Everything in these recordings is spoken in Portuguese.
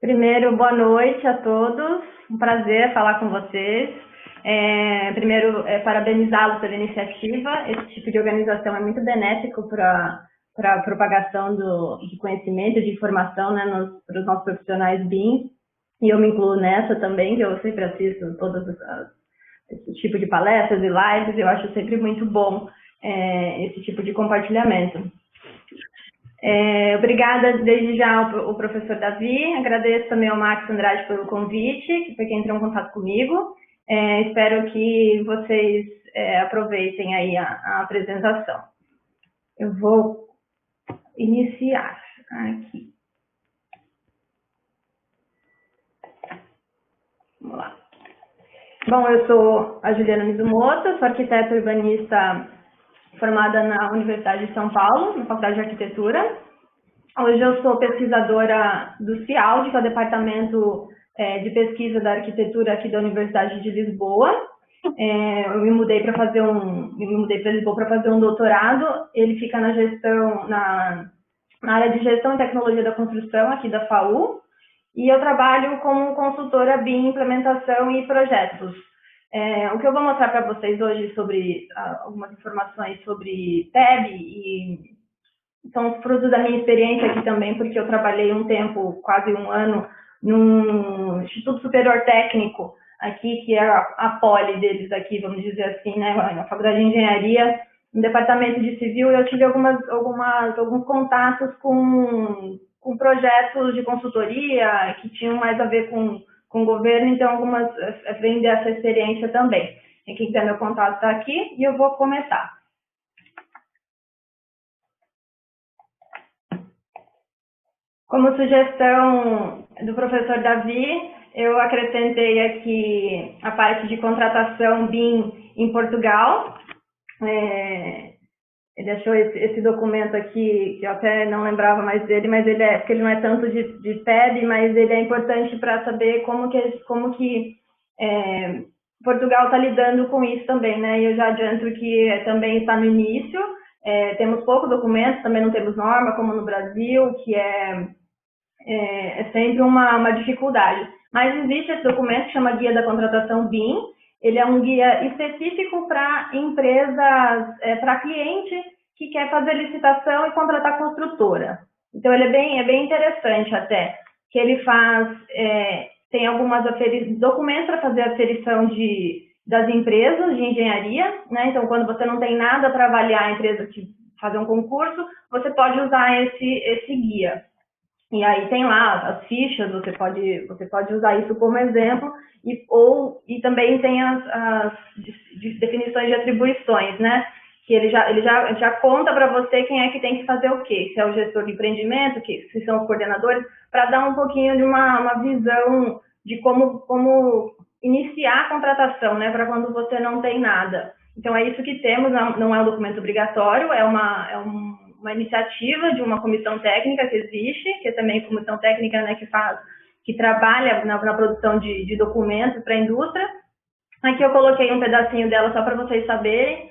Primeiro, boa noite a todos. Um prazer falar com vocês. Primeiro, parabenizá-los pela iniciativa. Esse tipo de organização é muito benéfico para a propagação de conhecimento, de informação, né, para os nossos profissionais BIM. E eu me incluo nessa também, que eu sempre assisto esse tipo de palestras e lives. Eu acho sempre muito bom esse tipo de compartilhamento. Obrigada desde já ao professor Davi, agradeço também ao Max Andrade pelo convite, que foi quem entrou em contato comigo. Espero que vocês aproveitem aí a apresentação. Eu vou iniciar aqui. Vamos lá. Bom, eu sou a Juliana Mizumoto, sou arquiteta urbanista formada na Universidade de São Paulo, na Faculdade de Arquitetura. Hoje eu sou pesquisadora do CIALD, que é o Departamento de Pesquisa da Arquitetura aqui da Universidade de Lisboa. Eu me mudei para Lisboa para fazer um doutorado. Ele fica na área de Gestão e Tecnologia da Construção aqui da FAU. E eu trabalho como consultora BIM, implementação e projetos. O que eu vou mostrar para vocês hoje sobre algumas informações sobre PEB e são frutos da minha experiência aqui também, porque eu trabalhei um tempo, quase um ano, num Instituto Superior Técnico aqui, que é a Poli deles aqui, vamos dizer assim, né, na Faculdade de Engenharia, no Departamento de Civil. Eu tive alguns contatos com projetos de consultoria que tinham mais a ver com o governo, então vem dessa experiência também. Quem quiser meu contato está aqui e eu vou começar. Como sugestão do professor Davi, eu acrescentei aqui a parte de contratação BIM em Portugal. Ele achou esse documento aqui, que eu até não lembrava mais dele, mas porque ele não é tanto de PEB, mas ele é importante para saber como que Portugal está lidando com isso também, né? E eu já adianto que também está no início. Temos poucos documentos, também não temos norma, como no Brasil, que é sempre uma dificuldade. Mas existe esse documento que chama Guia da Contratação BIM. Ele é um guia específico para empresas, para cliente que quer fazer licitação e contratar construtora. Então, ele é bem interessante até, que ele tem algumas documentos para fazer a aferição das empresas de engenharia, né? Então, quando você não tem nada para avaliar a empresa que fazer um concurso, você pode usar esse guia. E aí tem lá as fichas, você pode usar isso como exemplo, e também tem as definições de atribuições, né? Que ele já conta para você quem é que tem que fazer o quê, se é o gestor de empreendimento, se são os coordenadores, para dar um pouquinho de uma visão de como iniciar a contratação, né? Para quando você não tem nada. Então é isso que temos, não é um documento obrigatório, é uma iniciativa de uma comissão técnica que existe, que é também comissão técnica, né, que trabalha na produção de documentos para a indústria. Aqui eu coloquei um pedacinho dela só para vocês saberem.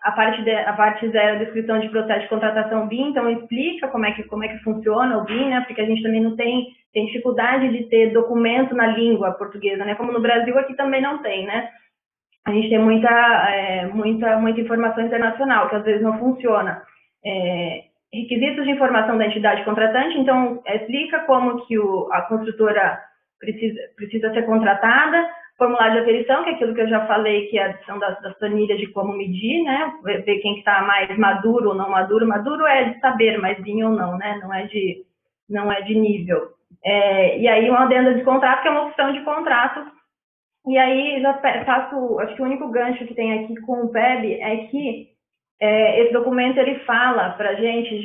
A parte 0 é a descrição de processo de contratação BIM, então explica como é que funciona o BIM, né, porque a gente também não tem dificuldade de ter documento na língua portuguesa, né, como no Brasil aqui também não tem, né. A gente tem muita informação internacional, que às vezes não funciona. Requisitos de informação da entidade contratante, então explica como que a construtora precisa ser contratada, formulário de aferição, que é aquilo que eu já falei, que é a adição das planilhas de como medir, né, ver quem está mais maduro ou não maduro. Maduro é de saber, mas BIM ou não, né, não é de nível. E aí uma adenda de contrato, que é uma opção de contrato. E aí já faço, acho que o único gancho que tem aqui com o PEB é que esse documento ele fala para a gente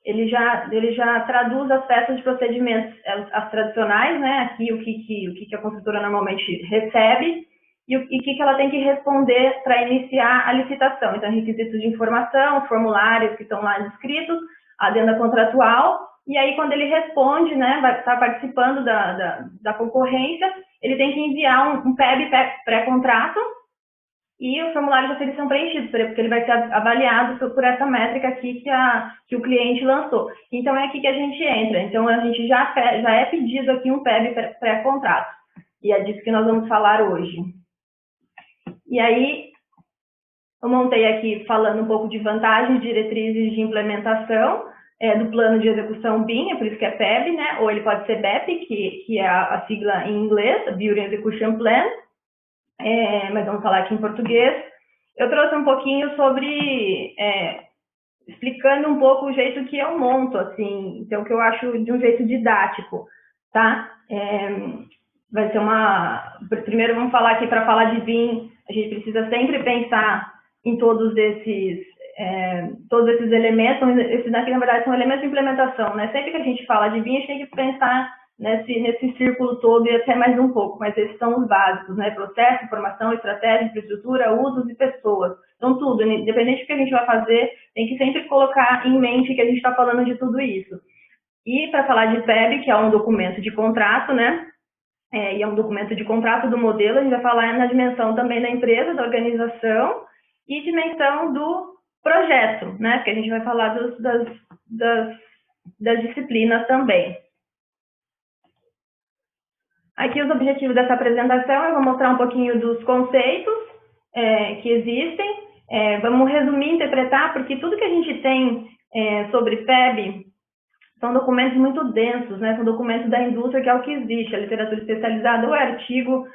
ele já traduz as peças de procedimentos, as tradicionais, né? Aqui o que a construtora normalmente recebe e o que ela tem que responder para iniciar a licitação. Então, requisitos de informação, formulários que estão lá descritos, a adenda contratual. E aí, quando ele responde, né, vai estar participando da concorrência, ele tem que enviar um PEB pré-contrato e os formulários eles são preenchidos, porque ele vai ser avaliado por essa métrica aqui que o cliente lançou. Então, é aqui que a gente entra. Então, a gente já é pedido aqui um PEB pré-contrato. E é disso que nós vamos falar hoje. E aí, eu montei aqui falando um pouco de vantagens, diretrizes de implementação do plano de execução BIM, é por isso que é PEB, né? Ou ele pode ser BEP, que é a sigla em inglês, Building Execution Plan, mas vamos falar aqui em português. Eu trouxe um pouquinho sobre, explicando um pouco o jeito que eu monto, assim, então, que eu acho de um jeito didático, tá? Vai ser primeiro vamos falar aqui, para falar de BIM, a gente precisa sempre pensar em todos esses elementos. Esses daqui, na verdade, são elementos de implementação, né? Sempre que a gente fala de BIM, a gente tem que pensar nesse círculo todo e até mais um pouco, mas esses são os básicos, né? Processo, informação, estratégia, infraestrutura, usos e pessoas. Então, tudo, independente do que a gente vai fazer, tem que sempre colocar em mente que a gente está falando de tudo isso. E para falar de PEB, que é um documento de contrato, né? E é um documento de contrato do modelo, a gente vai falar na dimensão também da empresa, da organização e dimensão do projeto, né? Porque a gente vai falar das disciplinas também. Aqui os objetivos dessa apresentação, eu vou mostrar um pouquinho dos conceitos que existem. Vamos resumir e interpretar, porque tudo que a gente tem sobre PEB são documentos muito densos, né? São documentos da indústria, que é o que existe, a literatura especializada, ou é artigo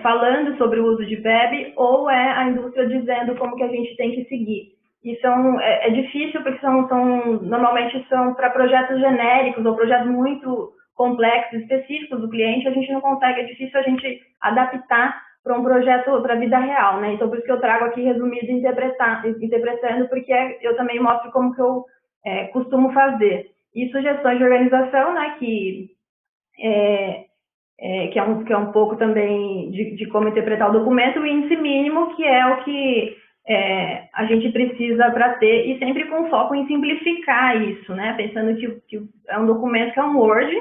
falando sobre o uso de PEB, ou é a indústria dizendo como que a gente tem que seguir. E é difícil, porque normalmente são para projetos genéricos, ou projetos muito complexos, específicos do cliente, a gente não consegue, é difícil a gente adaptar para um projeto, para a vida real, né? Então, por isso que eu trago aqui resumido interpretando, porque eu também mostro como que eu costumo fazer. E sugestões de organização, né, que é um pouco também de como interpretar o documento, o índice mínimo, que é o que a gente precisa para ter, e sempre com foco em simplificar isso, né, pensando que é um documento que é um Word,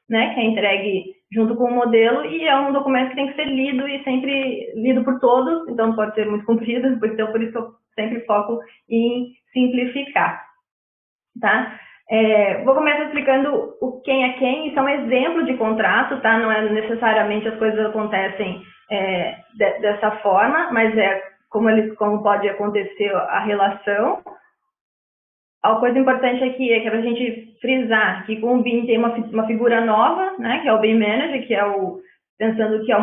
né, que é entregue junto com o modelo, e é um documento que tem que ser lido e sempre lido por todos, então não pode ser muito comprido, então por isso que eu sempre foco em simplificar, tá? Vou começar explicando o quem é quem. Isso é um exemplo de contrato, tá? Não é necessariamente as coisas acontecem dessa forma, mas como pode acontecer a relação. A coisa importante aqui é que é para a gente frisar que com o BIM tem uma figura nova, né? Que é o BIM Manager, que pensando que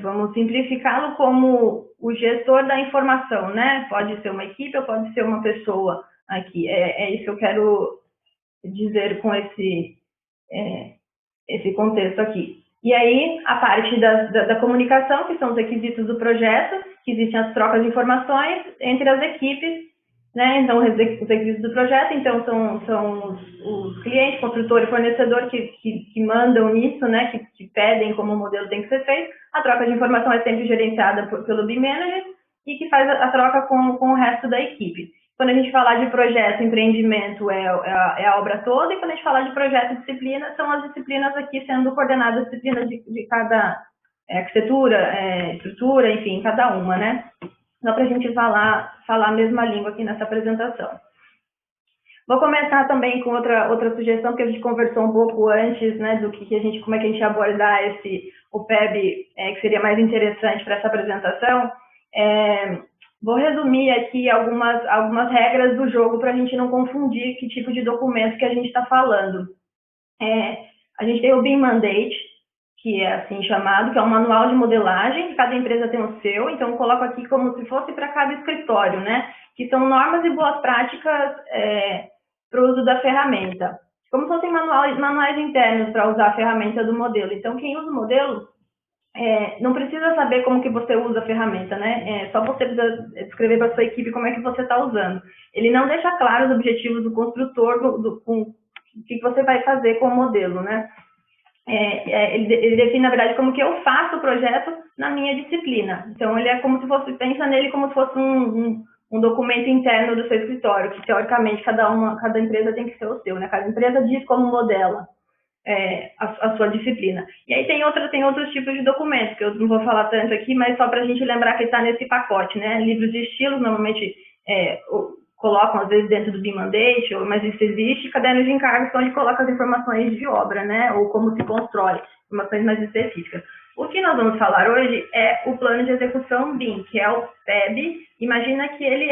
vamos simplificá-lo como o gestor da informação, né? Pode ser uma equipe ou pode ser uma pessoa. Aqui, isso que eu quero dizer com esse contexto aqui. E aí, a parte da comunicação, que são os requisitos do projeto, que existem as trocas de informações entre as equipes, né? Então, os requisitos do projeto, então, são os clientes, construtor e fornecedor que mandam nisso, né? Que pedem como o modelo tem que ser feito. A troca de informação é sempre gerenciada pelo BIM Manager e que faz a troca com o resto da equipe. Quando a gente falar de projeto, empreendimento é a obra toda, e quando a gente falar de projeto e disciplina, são as disciplinas aqui sendo coordenadas, disciplinas de cada arquitetura, estrutura, enfim, cada uma, né? Só para a gente falar a mesma língua aqui nessa apresentação. Vou começar também com outra sugestão, que a gente conversou um pouco antes, né, como é que a gente ia abordar o PEB, que seria mais interessante para essa apresentação. Vou resumir aqui algumas regras do jogo para a gente não confundir que tipo de documento que a gente está falando. A gente tem o BIM Mandate, que é assim chamado, que é um manual de modelagem, cada empresa tem o seu, então eu coloco aqui como se fosse para cada escritório, né? Que são normas e boas práticas para o uso da ferramenta. Como se fossem manuais internos para usar a ferramenta do modelo. Então, quem usa o modelo não precisa saber como que você usa a ferramenta, né? Só você precisa descrever para a sua equipe como é que você está usando. Ele não deixa claro os objetivos do construtor, com o que você vai fazer com o modelo, né? Ele define, na verdade, como que eu faço o projeto na minha disciplina. Então, ele é como se fosse, pensa nele como se fosse um documento interno do seu escritório, que, teoricamente, cada empresa tem que ser o seu, né? Cada empresa diz como modela. a sua disciplina. E aí tem outros tipos de documentos, que eu não vou falar tanto aqui, mas só para a gente lembrar que está nesse pacote, né? Livros de estilos, normalmente colocam, às vezes, dentro do BIM Mandate, mas isso existe, cadernos de encargos, onde coloca as informações de obra, né? Ou como se constrói, informações mais específicas. O que nós vamos falar hoje é o plano de execução BIM, que é o PEB. Imagina que ele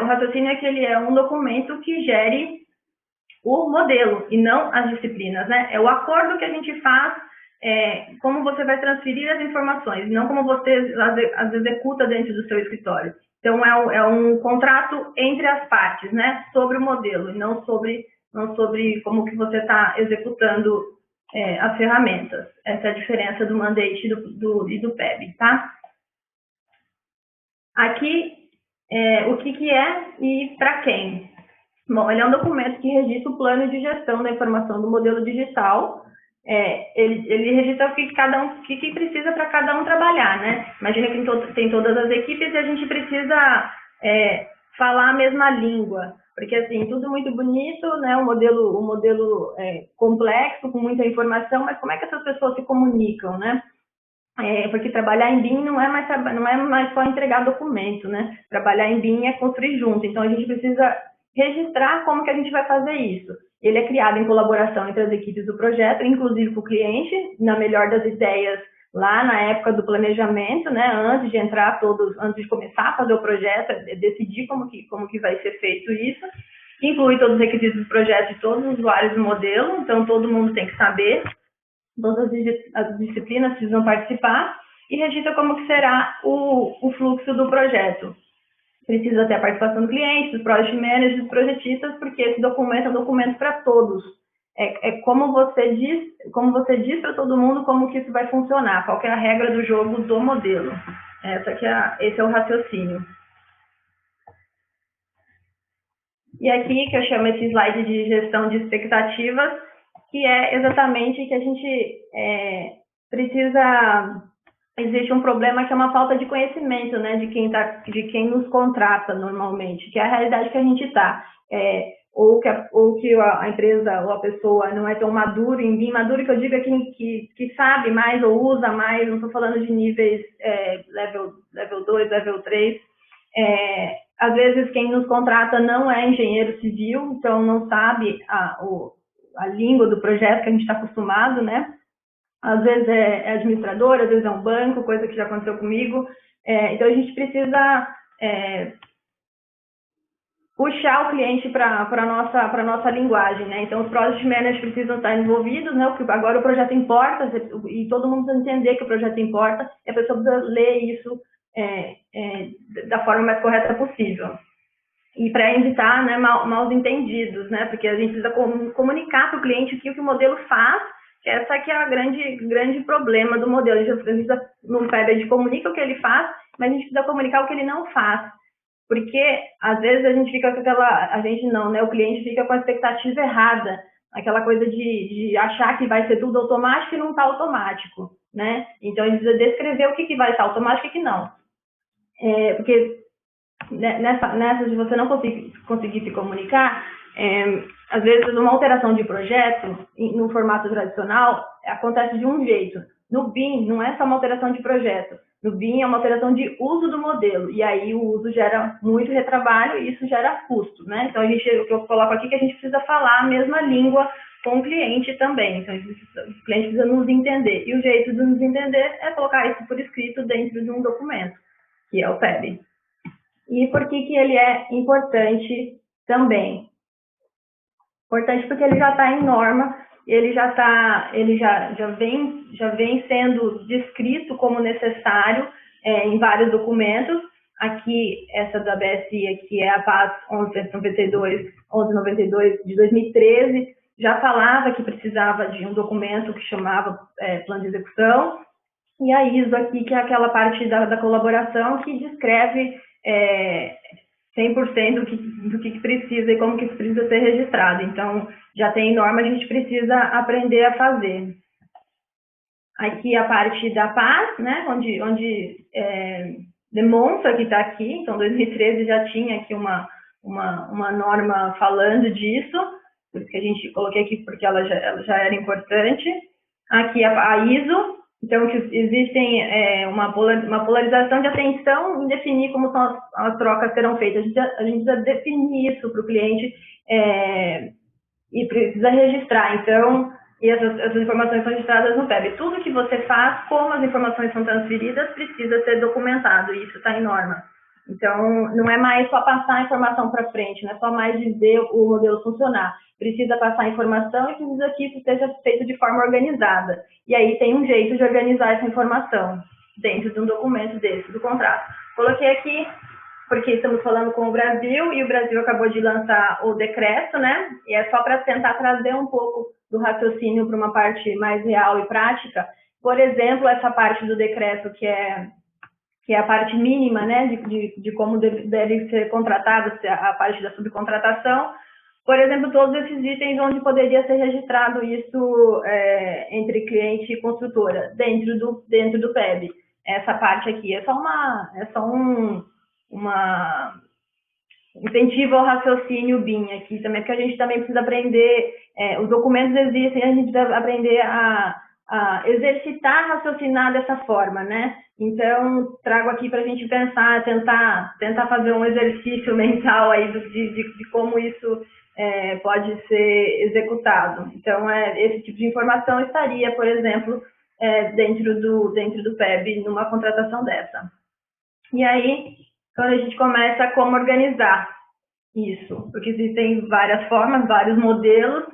o raciocínio é que ele é um documento que gere o modelo e não as disciplinas, né? É o acordo que a gente faz, como você vai transferir as informações, não como você as executa dentro do seu escritório. Então, é um contrato entre as partes, né? Sobre o modelo, e não sobre como que você está executando as ferramentas. Essa é a diferença do Mandate e do PEB, tá? Aqui, o que é e para quem? Bom, ele é um documento que registra o plano de gestão da informação do modelo digital. Ele registra o que precisa para cada um trabalhar, né? Imagina que tem todas as equipes e a gente precisa falar a mesma língua, porque assim, tudo muito bonito, né? O modelo complexo, com muita informação, mas como é que essas pessoas se comunicam, né? Porque trabalhar em BIM não é mais só entregar documento, né? Trabalhar em BIM é construir junto, então a gente precisa registrar como que a gente vai fazer isso. Ele é criado em colaboração entre as equipes do projeto, inclusive com o cliente, na melhor das ideias, lá na época do planejamento, né, antes de começar a fazer o projeto, decidir como que vai ser feito isso, inclui todos os requisitos do projeto de todos os usuários do modelo, então todo mundo tem que saber, todas as disciplinas precisam participar, e registra como que será o fluxo do projeto. Precisa ter a participação do cliente, dos project managers, dos projetistas, porque esse documento é um documento para todos. Como você diz para todo mundo como que isso vai funcionar, qual que é a regra do jogo do modelo. Esse é o raciocínio. E aqui que eu chamo esse slide de gestão de expectativas, que é exatamente que a gente precisa... Existe um problema que é uma falta de conhecimento, né, de quem nos contrata normalmente, que é a realidade que a gente está. Ou que a empresa ou a pessoa não é tão maduro em BIM, maduro que eu digo é que sabe mais ou usa mais, não estou falando de níveis level 2, level 3. Às vezes quem nos contrata não é engenheiro civil, então não sabe a língua do projeto que a gente está acostumado, né? Às vezes é administrador, às vezes é um banco, coisa que já aconteceu comigo. Então, a gente precisa puxar o cliente para a nossa linguagem, né? Então, os project managers precisam estar envolvidos, né? Agora o projeto importa, e todo mundo precisa entender que o projeto importa, e a pessoa precisa ler isso da forma mais correta possível. E para evitar, né, maus entendidos, né? Porque a gente precisa comunicar para o cliente o que o modelo faz. Essa que é a grande problema do modelo. A gente no PEB, a gente comunica o que ele faz, mas a gente precisa comunicar o que ele não faz. Porque, às vezes, a gente fica com o cliente fica com a expectativa errada, aquela coisa de achar que vai ser tudo automático e não está automático, né? Então, a gente precisa descrever o que vai estar automático e o que não. Porque nessa de você não conseguir se comunicar, às vezes uma alteração de projeto no formato tradicional acontece de um jeito. No BIM não é só uma alteração de projeto, no BIM é uma alteração de uso do modelo, e aí o uso gera muito retrabalho e isso gera custo, né? Então o que eu coloco aqui é que a gente precisa falar a mesma língua com o cliente também, então o cliente precisa nos entender, e o jeito de nos entender é colocar isso por escrito dentro de um documento, que é o PEB. E por que ele é importante também? Importante porque ele já está em norma, ele já vem sendo descrito como necessário em vários documentos. Aqui, essa da BSI, aqui é a PAS 1192 de 2013, já falava que precisava de um documento que chamava plano de execução, e a ISO aqui, que é aquela parte da colaboração que descreve 100% do que precisa e como que isso precisa ser registrado. Então, já tem norma, a gente precisa aprender a fazer. Aqui a parte da PAS, né, onde demonstra que está aqui. Então, 2013 já tinha aqui uma norma falando disso. por isso que a gente coloquei aqui, porque ela já era importante. Aqui a ISO, então que existem uma polarização de atenção em definir como são as trocas serão feitas. A gente precisa definir isso para o cliente e precisa registrar. Então, e essas informações são registradas no PEB. Tudo que você faz, como as informações são transferidas, precisa ser documentado, e isso está em norma. Então, não é mais só passar a informação para frente, não é só mais dizer o modelo funcionar. Precisa passar a informação e precisa que isso seja feito de forma organizada. E aí tem um jeito de organizar essa informação dentro de um documento desse, do contrato. Coloquei aqui porque estamos falando com o Brasil e o Brasil acabou de lançar o decreto, né? E é só para tentar trazer um pouco do raciocínio para uma parte mais real e prática. Por exemplo, essa parte do decreto que é a parte mínima, né, de como deve ser contratado, a parte da subcontratação. Por exemplo, todos esses itens onde poderia ser registrado isso entre cliente e construtora, dentro do PEB. Essa parte aqui é só um incentivo ao raciocínio BIM aqui também, porque a gente também precisa aprender, os documentos existem, a gente precisa aprender a exercitar, raciocinar dessa forma, né? Então, trago aqui para a gente pensar, tentar fazer um exercício mental aí de como isso pode ser executado. Então, esse tipo de informação estaria, por exemplo, dentro do PEB, numa contratação dessa. E aí, quando a gente começa como organizar isso, porque existem várias formas, vários modelos,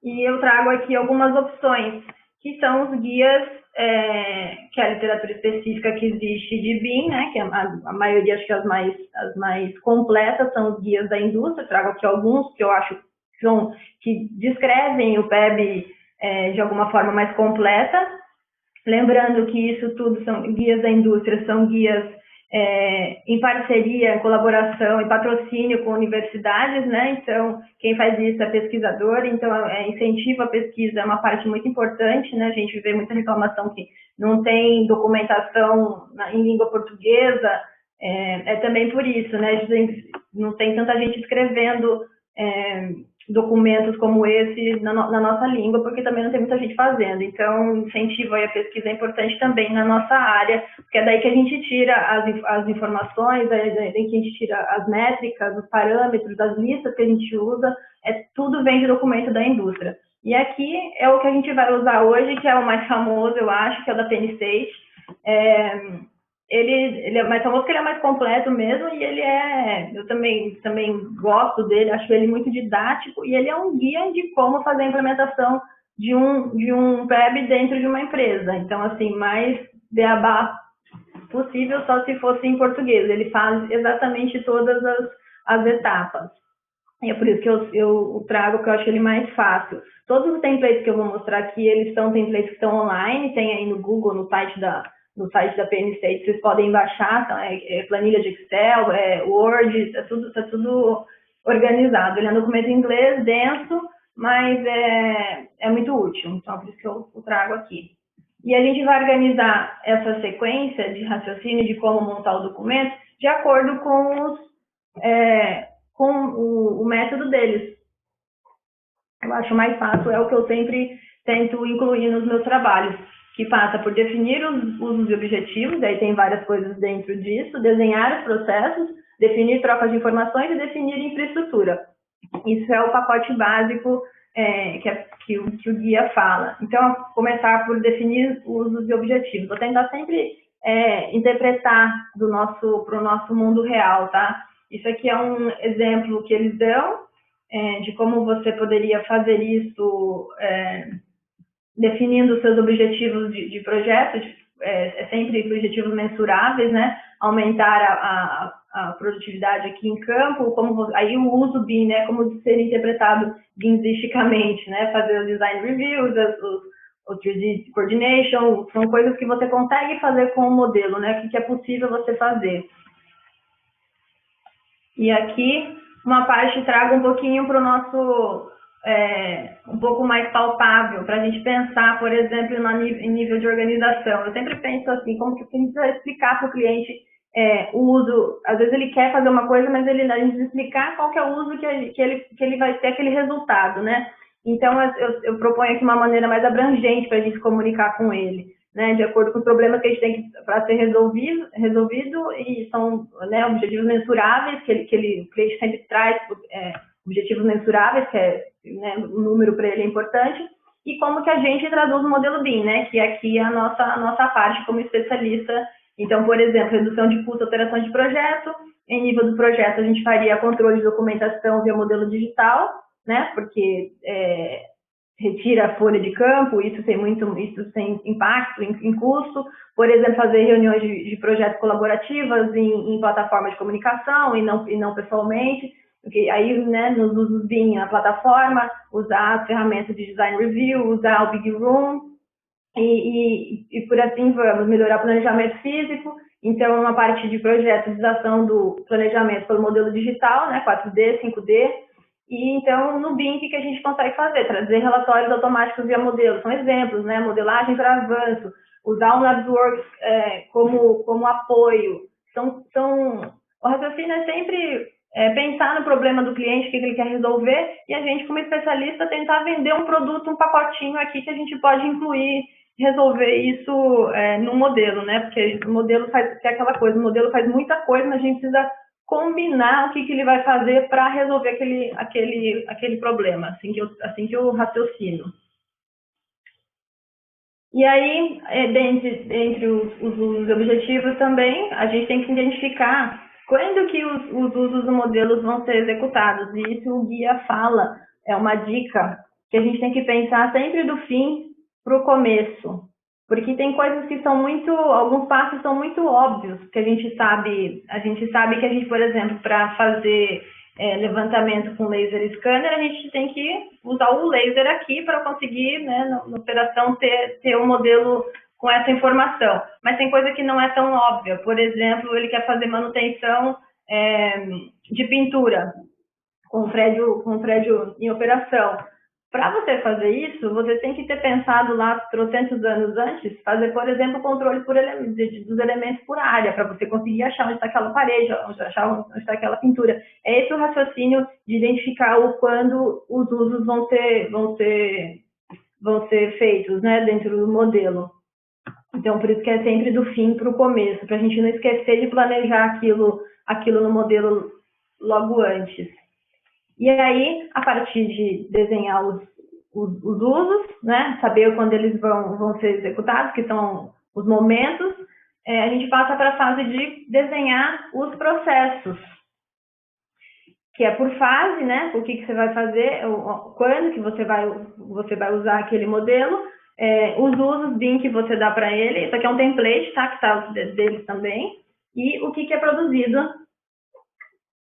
e eu trago aqui algumas opções, que são os guias, que é a literatura específica que existe de BIM, né, que a maioria, acho que as mais completas são os guias da indústria. Trago aqui alguns que eu acho que descrevem o PEB de alguma forma mais completa. Lembrando que isso tudo são guias da indústria, são guias em parceria, em colaboração e patrocínio com universidades, né? Então, quem faz isso é pesquisador, então incentivo à pesquisa é uma parte muito importante, né? A gente vê muita reclamação que não tem documentação em língua portuguesa, também por isso, né? Não tem tanta gente escrevendo documentos como esse na nossa língua, porque também não tem muita gente fazendo. Então, incentivo aí a pesquisa é importante também na nossa área, porque é daí que a gente tira as informações, é daí que a gente tira as métricas, os parâmetros, as listas que a gente usa, tudo vem de documento da indústria. E aqui é o que a gente vai usar hoje, que é o mais famoso, eu acho, que é o da Penn State. Ele é mais famoso porque ele é mais completo mesmo, e eu também gosto dele, acho ele muito didático, e ele é um guia de como fazer a implementação de um PEB dentro de uma empresa. Então, assim, mais beabá possível, só se fosse em português. Ele faz exatamente todas as etapas. E é por isso que eu trago, que eu acho ele mais fácil. Todos os templates que eu vou mostrar aqui, eles são templates que estão online, tem aí no Google, no site da Penn State, vocês podem baixar, tá? Planilha de Excel, Word, tá tudo organizado. Ele é um documento em inglês, denso, mas é muito útil, então por isso que eu trago aqui. E a gente vai organizar essa sequência de raciocínio de como montar o documento de acordo com o método deles. Eu acho mais fácil, é o que eu sempre tento incluir nos meus trabalhos, que passa por definir os usos e objetivos, aí tem várias coisas dentro disso, desenhar os processos, definir trocas de informações e definir infraestrutura. Isso é o pacote básico que o guia fala. Então, começar por definir usos e objetivos. Vou tentar sempre interpretar para o nosso mundo real, tá? Isso aqui é um exemplo que eles dão de como você poderia fazer isso definindo os seus objetivos de projeto, sempre objetivos mensuráveis, né? Aumentar a produtividade aqui em campo, aí o uso BIM, né? Como ser interpretado BIMisticamente, né? Fazer os design reviews, o 3D coordination, são coisas que você consegue fazer com o modelo, né? O que é possível você fazer. E aqui, uma parte trago um pouquinho para o nosso, um pouco mais palpável, para a gente pensar, por exemplo, em nível de organização. Eu sempre penso assim, como que a gente vai explicar para o cliente o uso, às vezes ele quer fazer uma coisa, mas a gente precisa explicar qual que é o uso que ele vai ter aquele resultado, né? Então, eu proponho aqui uma maneira mais abrangente para a gente se comunicar com ele, né? De acordo com os problemas que a gente tem para ser resolvido e são, né, objetivos mensuráveis, que o cliente sempre traz, objetivos mensuráveis, que é, né, o número para ele é importante, e como que a gente traduz o modelo BIM, né? Que aqui é a nossa parte como especialista. Então, por exemplo, redução de custo, alteração de projeto. Em nível do projeto, a gente faria controle de documentação via modelo digital, né? Porque retira a folha de campo, isso tem impacto em custo. Por exemplo, fazer reuniões de projetos colaborativas em plataforma de comunicação e não pessoalmente. Porque aí, né, nos usos BIM, a plataforma, usar as ferramentas de design review, usar o Big Room, e por assim vamos, melhorar o planejamento físico. Então, uma parte de projetização do planejamento pelo modelo digital, né, 4D, 5D. E então, no BIM, o que a gente consegue fazer? Trazer relatórios automáticos via modelo. São exemplos, né? Modelagem para avanço, usar o Navisworks como apoio. O raciocínio é sempre pensar no problema do cliente, o que ele quer resolver, e a gente, como especialista, tentar vender um produto, um pacotinho aqui que a gente pode incluir, resolver isso no modelo, né? Porque o modelo é aquela coisa, o modelo faz muita coisa, mas a gente precisa combinar o que ele vai fazer para resolver aquele problema, assim que eu raciocino. E aí, dentre os objetivos também, a gente tem que identificar quando que os usos do modelo vão ser executados. E isso o guia fala, é uma dica, que a gente tem que pensar sempre do fim para o começo. Porque tem coisas que alguns passos são muito óbvios, que a gente sabe que a gente, por exemplo, para fazer levantamento com laser scanner, a gente tem que usar o laser aqui para conseguir, né, na operação, ter um modelo com essa informação. Mas tem coisa que não é tão óbvia. Por exemplo, ele quer fazer manutenção de pintura com o prédio em operação. Para você fazer isso, você tem que ter pensado lá 300 anos antes, fazer, por exemplo, controle dos elementos por área, para você conseguir achar onde está aquela parede, achar onde está aquela pintura. É esse o raciocínio de identificar quando os usos vão ser feitos, né, dentro do modelo. Então, por isso que é sempre do fim para o começo, para a gente não esquecer de planejar aquilo no modelo logo antes. E aí, a partir de desenhar os usos, né, saber quando eles vão ser executados, que são os momentos, a gente passa para a fase de desenhar os processos, que é por fase, né, o que você vai fazer, quando que você vai usar aquele modelo, os usos BIM que você dá para ele, isso aqui é um template, tá, que está deles também, e o que é produzido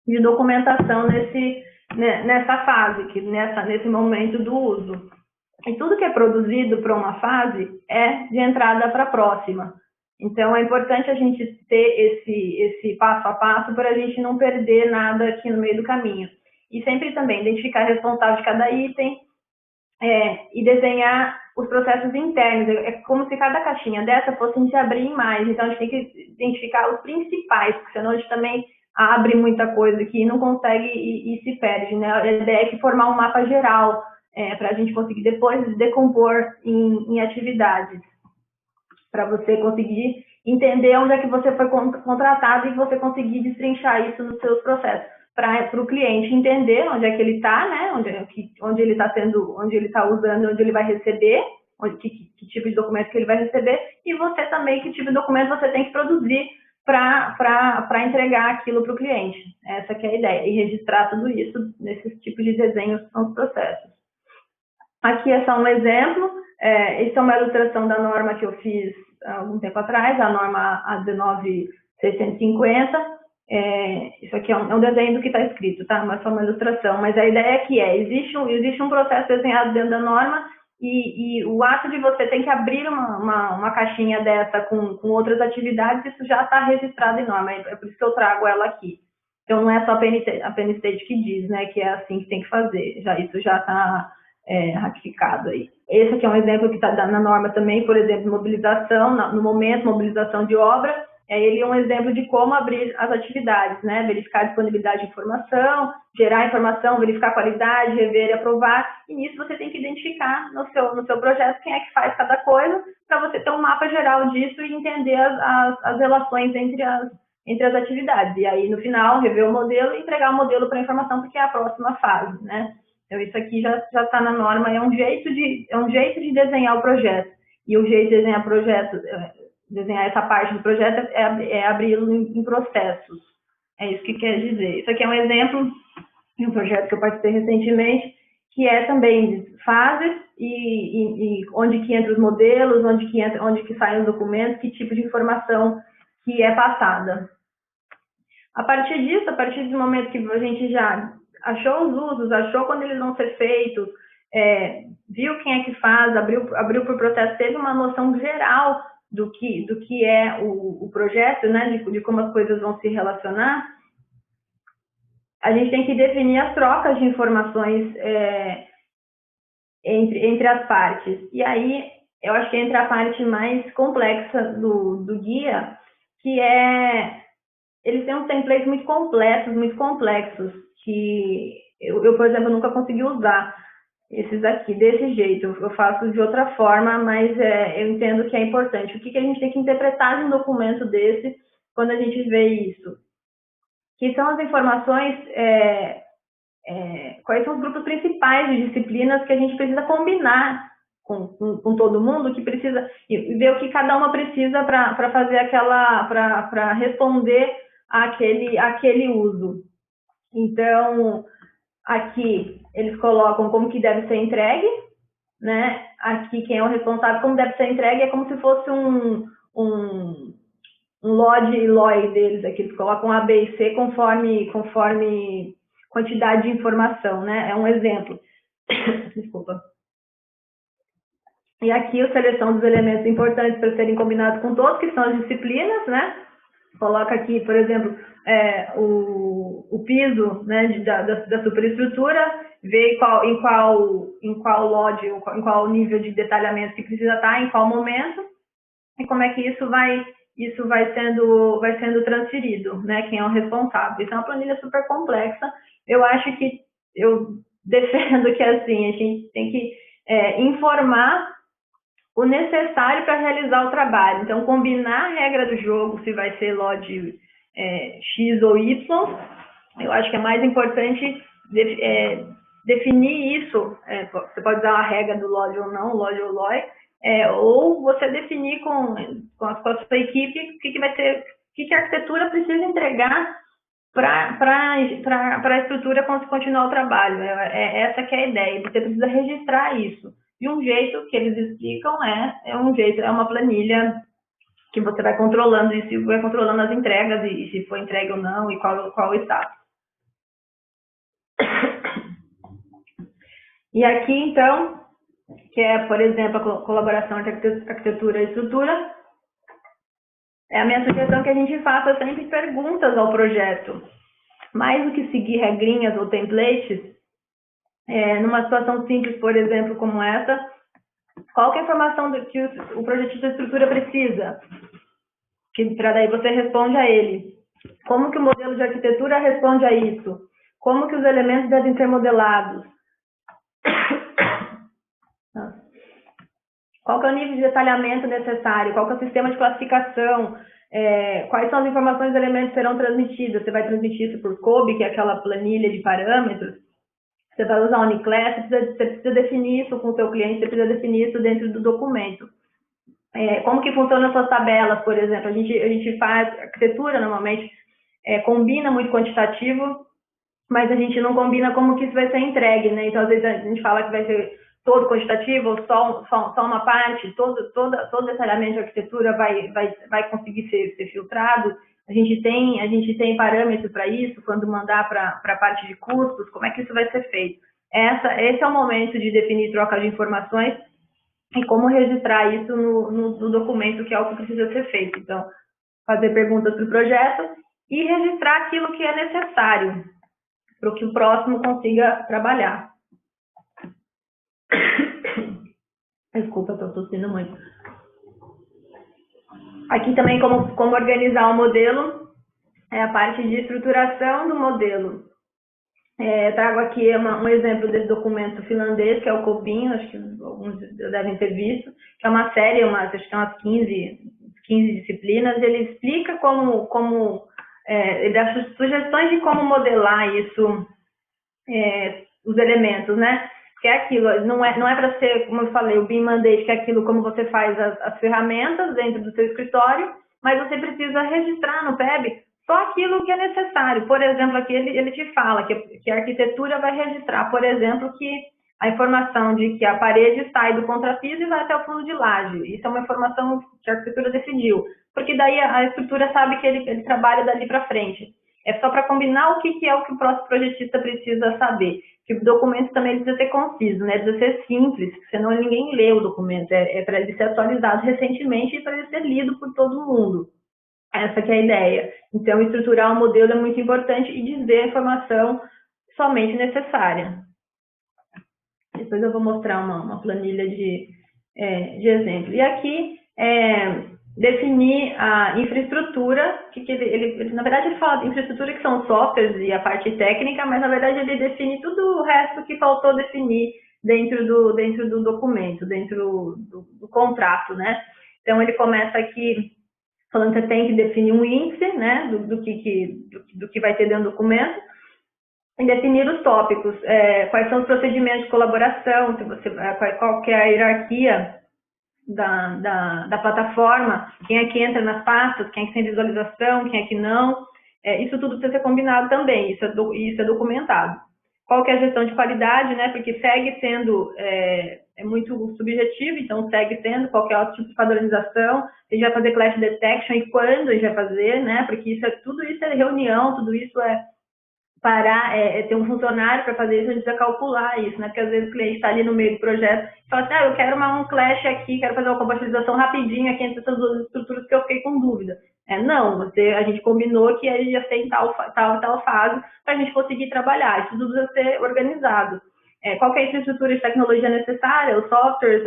de documentação nessa fase, nesse momento do uso. E tudo que é produzido para uma fase é de entrada para a próxima. Então, é importante a gente ter esse passo a passo para a gente não perder nada aqui no meio do caminho. E sempre também identificar o responsável de cada item e desenhar os processos internos. É como se cada caixinha dessa fosse se abrir em mais. Então, a gente tem que identificar os principais, porque senão a gente também abre muita coisa aqui e não consegue e se perde, né? A ideia é que formar um mapa geral para a gente conseguir depois decompor em atividades, para você conseguir entender onde é que você foi contratado e você conseguir destrinchar isso nos seus processos, para o cliente entender onde é que ele está, né? Onde ele está usando, onde ele vai receber, que tipo de documento que ele vai receber, e você também, que tipo de documento você tem que produzir para entregar aquilo para o cliente. Essa que é a ideia. E registrar tudo isso nesses tipos de desenhos que são os processos. Aqui é só um exemplo. Isso é uma ilustração da norma que eu fiz há algum tempo atrás, a norma A19650. Isso aqui é um desenho do que está escrito, tá? Mas só uma ilustração. Mas a ideia é que existe um processo desenhado dentro da norma, e o ato de você ter que abrir uma caixinha dessa com outras atividades, isso já está registrado em norma, é por isso que eu trago ela aqui. Então, não é só a Penn State que diz, né, que é assim que tem que fazer, isso já está ratificado aí. Esse aqui é um exemplo que está na norma também, por exemplo, mobilização, no momento, mobilização de obra, Ele é um exemplo de como abrir as atividades, né? Verificar a disponibilidade de informação, gerar informação, verificar a qualidade, rever e aprovar. E nisso você tem que identificar no seu projeto quem é que faz cada coisa, para você ter um mapa geral disso e entender as relações entre as atividades. E aí, no final, rever o modelo e entregar o modelo para a informação, porque é a próxima fase, né? Então, isso aqui já está na norma, é um jeito de desenhar o projeto. E o jeito de desenhar essa parte do projeto é abri-lo em processos. É isso que quer dizer. Isso aqui é um exemplo de um projeto que eu participei recentemente, que é também de fases e onde que entra os modelos, onde que saem os documentos, que tipo de informação que é passada. A partir disso, a partir do momento que a gente já achou os usos, achou quando eles vão ser feitos, viu quem é que faz, abriu por processo, teve uma noção geral do que é o projeto, né, de como as coisas vão se relacionar, a gente tem que definir as trocas de informações entre as partes. E aí, eu acho que entra a parte mais complexa do guia, que eles têm uns templates muito completos, muito complexos, que eu, por exemplo, nunca consegui usar esses aqui desse jeito. Eu faço de outra forma, mas eu entendo que é importante. O que a gente tem que interpretar de um documento desse quando a gente vê isso? Que são as informações, quais são os grupos principais de disciplinas que a gente precisa combinar com todo mundo, que precisa, e ver o que cada uma precisa para fazer para responder àquele uso. Então, aqui eles colocam como que deve ser entregue, né? Aqui quem é o responsável, como deve ser entregue, é como se fosse um LOD e LOI deles, aqui eles colocam A, B e C conforme quantidade de informação, né? É um exemplo. Desculpa. E aqui a seleção dos elementos importantes para serem combinados com todos, que são as disciplinas, né? Coloca aqui, por exemplo, o piso, né, da superestrutura, vê em qual LOD, em qual nível de detalhamento que precisa estar, em qual momento, e como é que isso vai sendo transferido, né? Quem é o responsável. Isso é uma planilha super complexa. Eu acho que eu defendo que assim, a gente tem que informar o necessário para realizar o trabalho. Então, combinar a regra do jogo, se vai ser LOD X ou Y, eu acho que é mais importante definir isso. Você pode usar a regra do LOD ou não, LOD ou LOI, ou você definir com a sua equipe o que vai ser, o que a arquitetura precisa entregar para a estrutura continuar o trabalho. Essa que é a ideia. Você precisa registrar isso. De um jeito que eles explicam é uma planilha que você vai controlando isso, vai controlando as entregas e se foi entregue ou não e qual o status. E aqui, então, que é, por exemplo, a colaboração entre arquitetura e estrutura, a minha sugestão é que a gente faça sempre perguntas ao projeto. Mais do que seguir regrinhas ou templates, numa situação simples, por exemplo, como essa, qual que é a informação que o projetista de estrutura precisa? Para daí você responde a ele. Como que o modelo de arquitetura responde a isso? Como que os elementos devem ser modelados? Qual que é o nível de detalhamento necessário? Qual que é o sistema de classificação? Quais são as informações dos elementos que serão transmitidas? Você vai transmitir isso por COBE, que é aquela planilha de parâmetros? Você vai usar Uniclass? Você precisa definir isso com o seu cliente, você precisa definir isso dentro do documento. Como que funcionam as suas tabelas, por exemplo? A gente faz arquitetura, normalmente, combina muito quantitativo, mas a gente não combina como que isso vai ser entregue, né? Então, às vezes, a gente fala que vai ser todo quantitativo, ou só uma parte, todo detalhamento de arquitetura vai conseguir ser filtrado. A gente tem parâmetro para isso, quando mandar para a parte de custos, como é que isso vai ser feito? Esse é o momento de definir troca de informações e como registrar isso no documento, que é o que precisa ser feito. Então, fazer perguntas para o projeto e registrar aquilo que é necessário para que o próximo consiga trabalhar. Desculpa, estou tossindo muito. Aqui também como organizar o modelo, é a parte de estruturação do modelo. Eu trago aqui um exemplo desse documento finlandês, que é o COBIN, acho que alguns devem ter visto, que é uma série, acho que tem umas 15 disciplinas, ele explica ele dá sugestões de como modelar isso, os elementos, né? Que é aquilo, não é para ser, como eu falei, o BIM Mandate, que é aquilo como você faz as ferramentas dentro do seu escritório, mas você precisa registrar no PEB só aquilo que é necessário. Por exemplo, aqui ele te fala que a arquitetura vai registrar, por exemplo, que a informação de que a parede sai do contrapiso e vai até o fundo de laje. Isso é uma informação que a arquitetura decidiu, porque daí a estrutura sabe que ele trabalha dali para frente. É só para combinar o que é o que o próximo projetista precisa saber. Que o documento também precisa ser conciso, né? Precisa ser simples, senão ninguém lê o documento. É para ele ser atualizado recentemente e para ele ser lido por todo mundo. Essa que é a ideia. Então, estruturar o modelo é muito importante e dizer a informação somente necessária. Depois eu vou mostrar uma planilha de exemplo. E aqui, definir a infraestrutura, na verdade ele fala de infraestrutura que são softwares e a parte técnica, mas na verdade ele define tudo o resto que faltou definir dentro do documento, dentro do contrato, né? Então ele começa aqui falando que você tem que definir um índice, né, do que vai ter dentro do documento, e definir os tópicos, quais são os procedimentos de colaboração, qual que é a hierarquia da plataforma, quem é que entra nas pastas, quem é que tem visualização, quem é que não. Isso tudo precisa ser combinado também, isso é documentado. Qual que é a gestão de qualidade, né? Porque segue sendo, é muito subjetivo, então segue sendo qualquer outro tipo de padronização. A gente vai fazer clash detection e quando a gente vai fazer, né? Porque tudo isso é reunião, tudo isso ter um funcionário para fazer isso, a gente precisa calcular isso, né? Porque às vezes o cliente está ali no meio do projeto e fala assim, eu quero um clash aqui, quero fazer uma compatibilização rapidinho aqui entre essas duas estruturas que eu fiquei com dúvida. Não, a gente combinou que ele ia ser em tal fase para a gente conseguir trabalhar, isso tudo precisa ser organizado. Qual que é a infraestrutura de tecnologia necessária, os softwares,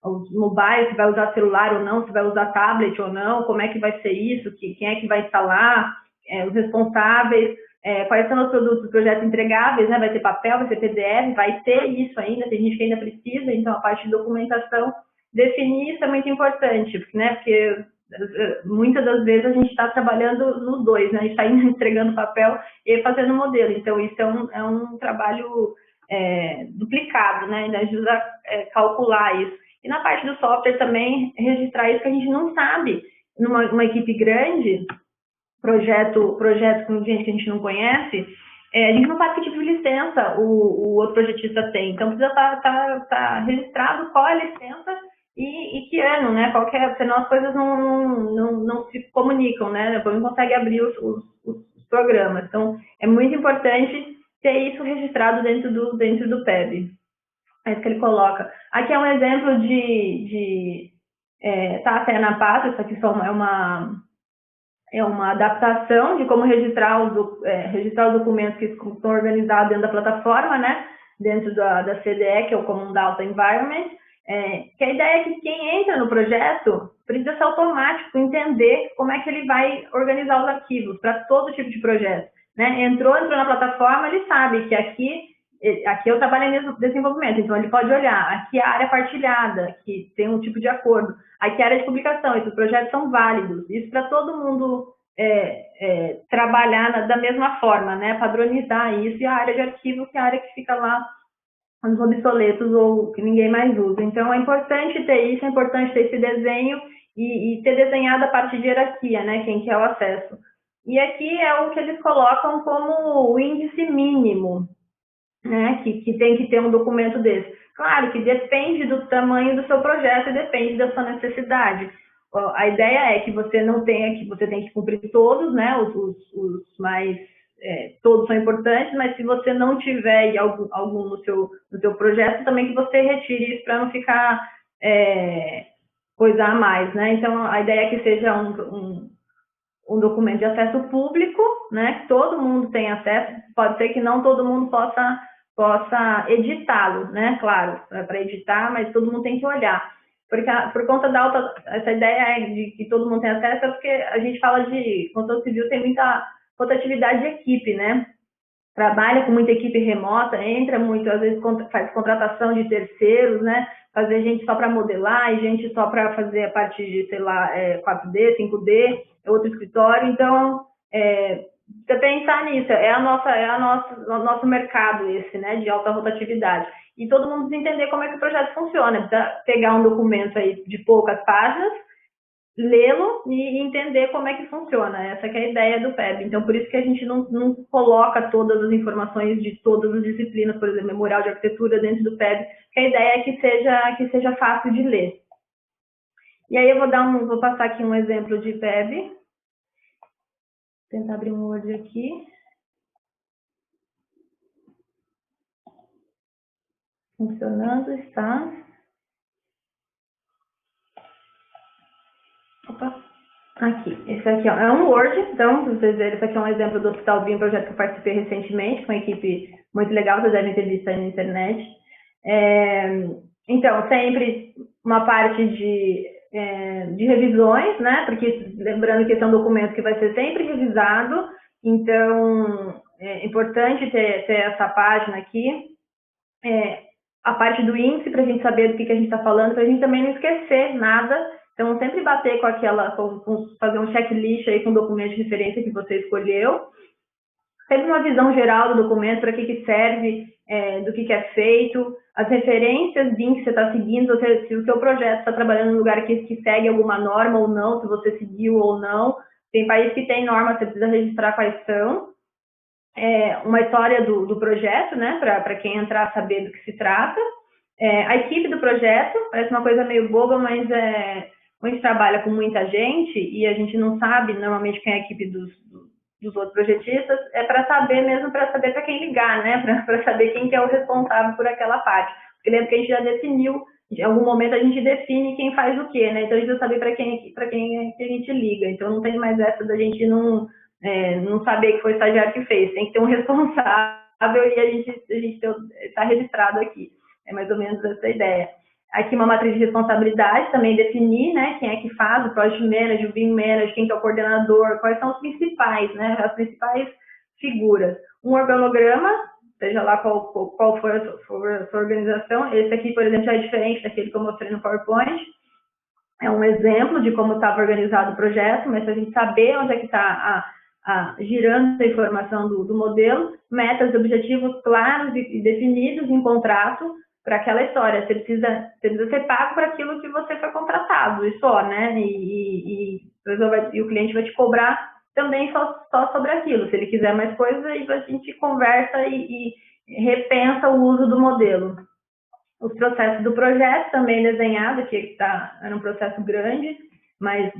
os mobiles, se vai usar celular ou não, se vai usar tablet ou não, como é que vai ser isso, quem é que vai instalar, os responsáveis, quais são os produtos, os projetos entregáveis, né? Vai ter papel, vai ter PDF, vai ter isso ainda, tem gente que ainda precisa, então a parte de documentação, definir isso é muito importante, porque muitas das vezes a gente está trabalhando nos dois, né? A gente está entregando papel e fazendo modelo, então isso é um trabalho duplicado, né? A gente precisa calcular isso. E na parte do software também, registrar isso que a gente não sabe. Numa equipe grande, projeto com gente que a gente não conhece, a gente não sabe que tipo de licença o outro projetista tem. Então, precisa estar registrado qual é a licença e que ano, né? Senão as coisas não se comunicam, né? Depois não consegue abrir os programas. Então, é muito importante ter isso registrado dentro do PEB. É isso que ele coloca. Aqui é um exemplo tá até na pasta, isso aqui só é uma adaptação de como registrar os documentos que estão organizados dentro da plataforma, né? Dentro da CDE, que é o Common Data Environment. Que a ideia é que quem entra no projeto precisa ser automático, entender como é que ele vai organizar os arquivos para todo tipo de projeto. Né? Entrou na plataforma, ele sabe que aqui eu trabalho em desenvolvimento, então ele pode olhar, aqui é a área partilhada, que tem um tipo de acordo, aqui é a área de publicação, esses projetos são válidos, isso para todo mundo trabalhar da mesma forma, né? Padronizar isso, e a área de arquivo, que é a área que fica lá nos obsoletos ou que ninguém mais usa. Então é importante ter isso, é importante ter esse desenho e ter desenhado a parte de hierarquia, né? Quem quer o acesso. E aqui é o que eles colocam como o índice mínimo, né, que tem que ter um documento desse. Claro que depende do tamanho do seu projeto e depende da sua necessidade. A ideia é que você não tenha que você tem que cumprir todos, né, os mais todos são importantes, mas se você não tiver algum no seu projeto, também que você retire isso para não ficar coisa a mais, né? Então a ideia é que seja um documento de acesso público, né? Que todo mundo tem acesso. Pode ser que não todo mundo possa editá-lo, né? Claro, para editar, mas todo mundo tem que olhar. porque por conta da essa ideia de que todo mundo tem acesso, é porque a gente fala de construção civil, tem muita rotatividade de equipe, né? Trabalha com muita equipe remota, entra muito, às vezes faz contratação de terceiros, né? Fazer gente só para modelar e gente só para fazer a parte de, sei lá, 4D, 5D, outro escritório. Então, você pensar nisso, o nosso mercado esse, né, de alta rotatividade. E todo mundo precisa entender como é que o projeto funciona. Precisa pegar um documento aí de poucas páginas, lê-lo e entender como é que funciona. Essa que é a ideia do PEB. Então, por isso que a gente não coloca todas as informações de todas as disciplinas, por exemplo, memorial de arquitetura dentro do PEB, que a ideia é que seja fácil de ler. E aí eu vou passar aqui um exemplo de PEB. Vou tentar abrir um Word aqui. Funcionando, está. Opa. Aqui, esse aqui ó, é um Word, então, para vocês verem, esse aqui é um exemplo do Hospital BIM, um projeto que eu participei recentemente, com uma equipe muito legal, vocês devem ter visto aí na internet. Então, sempre uma parte de revisões, né, porque lembrando que esse é um documento que vai ser sempre revisado, então é importante ter essa página aqui, a parte do índice, para a gente saber do que a gente está falando, para a gente também não esquecer nada. Então, sempre bater fazer um checklist aí com o documento de referência que você escolheu. Sempre uma visão geral do documento, para que serve, do que é feito, as referências BIM que você está seguindo, se o seu projeto está trabalhando em um lugar que segue alguma norma ou não, se você seguiu ou não. Tem países que tem norma, você precisa registrar quais são. Uma história do projeto, né, para quem entrar saber do que se trata. A equipe do projeto, parece uma coisa meio boba, mas a gente trabalha com muita gente e a gente não sabe normalmente quem é a equipe dos outros projetistas, para saber mesmo, para saber para quem ligar, né, para saber quem que é o responsável por aquela parte. Porque lembra que a gente já definiu, em algum momento a gente define quem faz o quê, né, então a gente precisa saber para quem que a gente liga, então não tem mais essa da gente não saber que foi o estagiário que fez, tem que ter um responsável e a gente está registrado aqui. É mais ou menos essa ideia. Aqui uma matriz de responsabilidade, também definir, né, quem é que faz, o Project Manager, o BIM Manager, quem que é o coordenador, quais são os principais, né, as principais figuras. Um organograma, seja lá qual for a sua organização. Esse aqui, por exemplo, já é diferente daquele que eu mostrei no PowerPoint. É um exemplo de como estava organizado o projeto, mas para a gente saber onde é que está girando a informação do modelo, metas e objetivos claros e definidos em contrato para aquela história. Você precisa ser pago por aquilo que você foi contratado, e só, né? E o cliente vai te cobrar também só sobre aquilo. Se ele quiser mais coisa, aí a gente conversa e repensa o uso do modelo. Os processos do projeto também desenhado, que era um processo grande, mas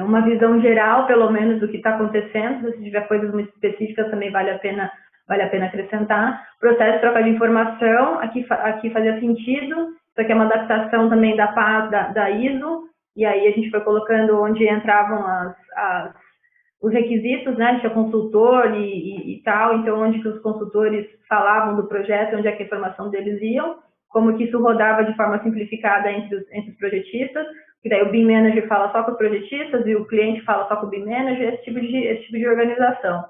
uma visão geral, pelo menos, do que está acontecendo. Se tiver coisas muito específicas, também vale a pena acrescentar. Processo de troca de informação, aqui fazia sentido. Isso aqui é uma adaptação também da PAS, da ISO, e aí a gente foi colocando onde entravam os requisitos, né? Tinha consultor e tal, então onde que os consultores falavam do projeto, onde é que a informação deles iam, como que isso rodava de forma simplificada entre os projetistas, que daí o BIM Manager fala só com os projetistas e o cliente fala só com o BIM Manager, esse tipo de organização.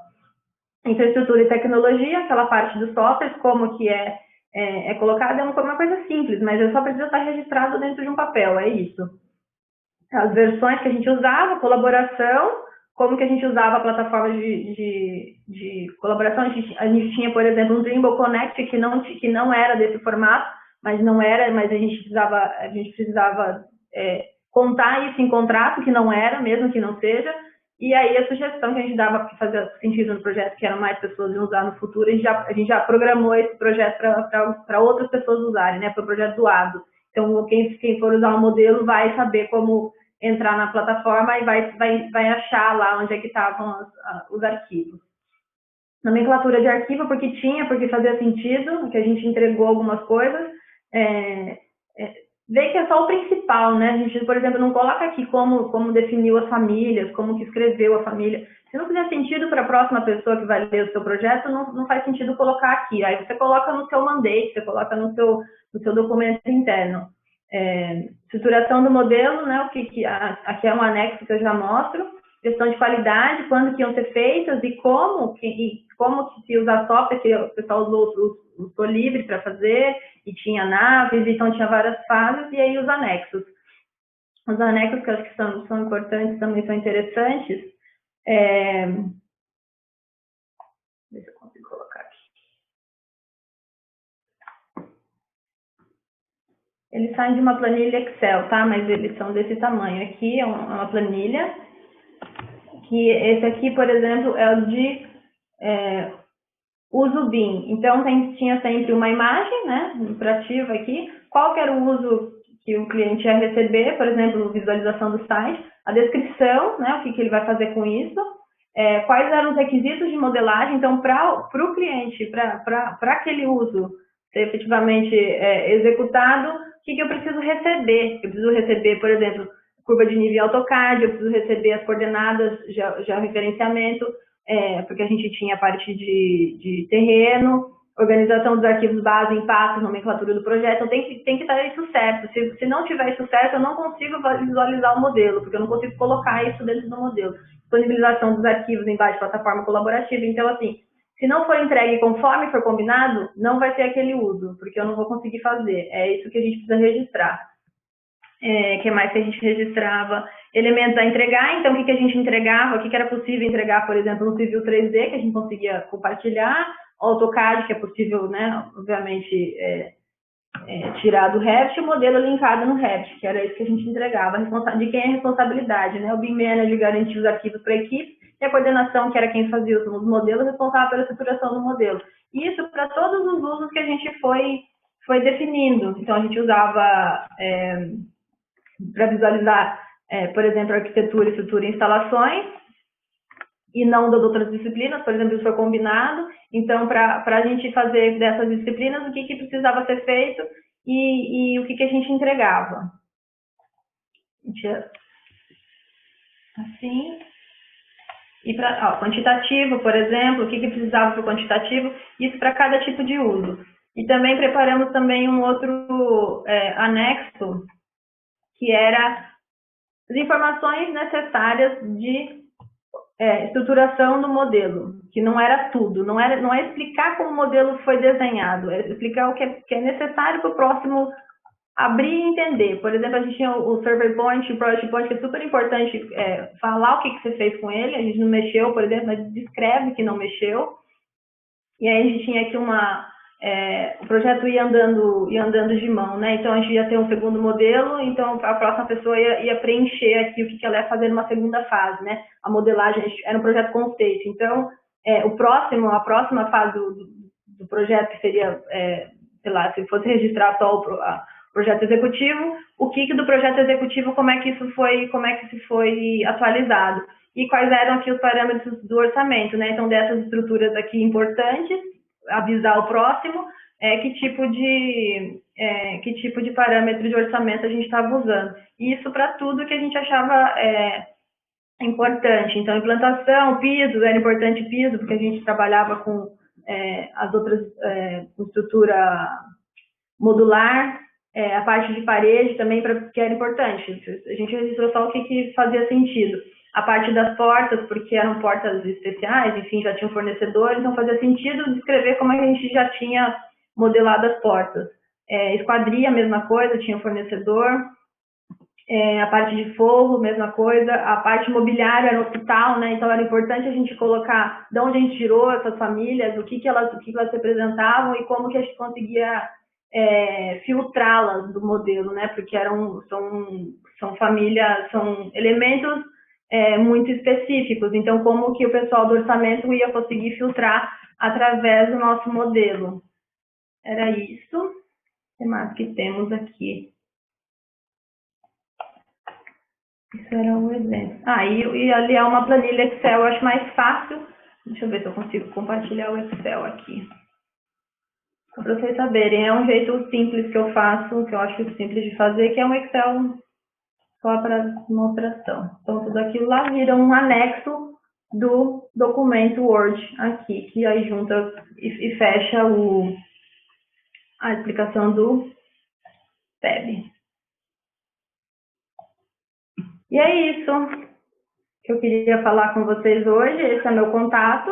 Infraestrutura e tecnologia, aquela parte dos softwares, como que é colocada, é uma coisa simples, mas só precisa estar registrado dentro de um papel, é isso. As versões que a gente usava, colaboração, como que a gente usava a plataforma de colaboração. A gente tinha, por exemplo, um Trimble Connect que não era desse formato, mas a gente precisava contar isso em contrato, que não era, mesmo que não seja. E aí a sugestão que a gente dava que fazia sentido no projeto, que eram mais pessoas iam usar no futuro, a gente já programou esse projeto para outras pessoas usarem, né? Foi o projeto doado. Então, quem for usar o modelo vai saber como entrar na plataforma e vai achar lá onde é que estavam os arquivos. Nomenclatura de arquivo, porque fazia sentido, que a gente entregou algumas coisas. Vê que é só o principal, né? A gente, por exemplo, não coloca aqui como definiu as famílias, como que escreveu a família. Se não fizer sentido para a próxima pessoa que vai ler o seu projeto, não faz sentido colocar aqui. Aí você coloca no seu mandate, você coloca no seu documento interno. estruturação do modelo, né? Aqui é um anexo que eu já mostro, questão de qualidade, quando que iam ser feitas e como que se usa software, que o pessoal usou livre para fazer, e tinha naves, então tinha várias fases, e aí os anexos. Os anexos que eu acho que são importantes, também são interessantes. Deixa eu conseguir colocar aqui. Eles saem de uma planilha Excel, tá? Mas eles são desse tamanho. Aqui é uma planilha, que esse aqui, por exemplo, é o de uso BIM. Então, tinha sempre uma imagem, né, interativa aqui, qual que era o uso que o cliente ia receber, por exemplo, visualização do site, a descrição, né, o que ele vai fazer com isso, quais eram os requisitos de modelagem, então, para o cliente, para aquele uso ser efetivamente executado, o que eu preciso receber? Eu preciso receber, por exemplo, curva de nível AutoCAD, eu preciso receber as coordenadas, georreferenciamento, porque a gente tinha a parte de terreno, organização dos arquivos base, impactos, nomenclatura do projeto, então tem que estar isso certo. Se não tiver isso certo, eu não consigo visualizar o modelo, porque eu não consigo colocar isso dentro do modelo. Disponibilização dos arquivos em base de plataforma colaborativa, então assim, se não for entregue conforme for combinado, não vai ter aquele uso, porque eu não vou conseguir fazer. É isso que a gente precisa registrar. Que mais que a gente registrava? Elementos a entregar, então o que a gente entregava, o que era possível entregar, por exemplo, no Civil 3D, que a gente conseguia compartilhar, AutoCAD, que é possível, né, obviamente, tirar do Revit, o modelo linkado no Revit, que era isso que a gente entregava, de quem é a responsabilidade, né? O BIM Manager garantia os arquivos para a equipe, e a coordenação, que era quem fazia os modelos, responsável pela estruturação do modelo. Isso para todos os usos que a gente foi definindo. Então, a gente usava para visualizar, por exemplo, arquitetura, estrutura e instalações, e não das outras disciplinas, por exemplo, isso foi combinado. Então, para a gente fazer dessas disciplinas, o que precisava ser feito e o que a gente entregava. Assim. E para quantitativo, por exemplo, o que precisava para o quantitativo, isso para cada tipo de uso. E também preparamos também um outro anexo, que era as informações necessárias de estruturação do modelo, que não era tudo, não é explicar como o modelo foi desenhado, é explicar o que é necessário para o próximo abrir e entender. Por exemplo, a gente tinha o Survey Point, o Project Point, que é super importante falar o que você fez com ele. A gente não mexeu, por exemplo, mas descreve que não mexeu. E aí a gente tinha aqui o projeto ia andando de mão, né? Então a gente ia ter um segundo modelo, então a próxima pessoa ia preencher aqui o que ela ia fazer numa segunda fase, né? A modelagem era um projeto conceito. Então a próxima fase do projeto, que seria, sei lá, se fosse registrar só o projeto executivo, o que do projeto executivo, como é que isso foi atualizado, e quais eram aqui os parâmetros do orçamento, né? Então, dessas estruturas aqui importantes, avisar o próximo que tipo de parâmetro de orçamento a gente estava usando. Isso para tudo que a gente achava importante. Então, implantação, piso, era importante piso, porque a gente trabalhava com as outras, com estrutura modular, a parte de parede também, que era importante. A gente registrou só o que fazia sentido. A parte das portas, porque eram portas especiais, enfim, já tinha um fornecedor, então fazia sentido descrever como a gente já tinha modelado as portas. Esquadria, mesma coisa, tinha um fornecedor. A parte de forro, mesma coisa. A parte imobiliária era no hospital, né? Então era importante a gente colocar de onde a gente tirou essas famílias, o que elas representavam e como que a gente conseguia filtrá-las do modelo, né? Porque são famílias, são elementos muito específicos. Então, como que o pessoal do orçamento ia conseguir filtrar através do nosso modelo? Era isso. O que mais que temos aqui? Isso era um exemplo. E ali é uma planilha Excel, eu acho mais fácil. Deixa eu ver se eu consigo compartilhar o Excel aqui. Só para vocês saberem, é um jeito simples que eu faço, que eu acho simples de fazer, que é um Excel só para demonstração. Então, tudo aquilo lá vira um anexo do documento Word aqui, que aí junta e fecha a explicação do tab. E é isso que eu queria falar com vocês hoje. Esse é meu contato.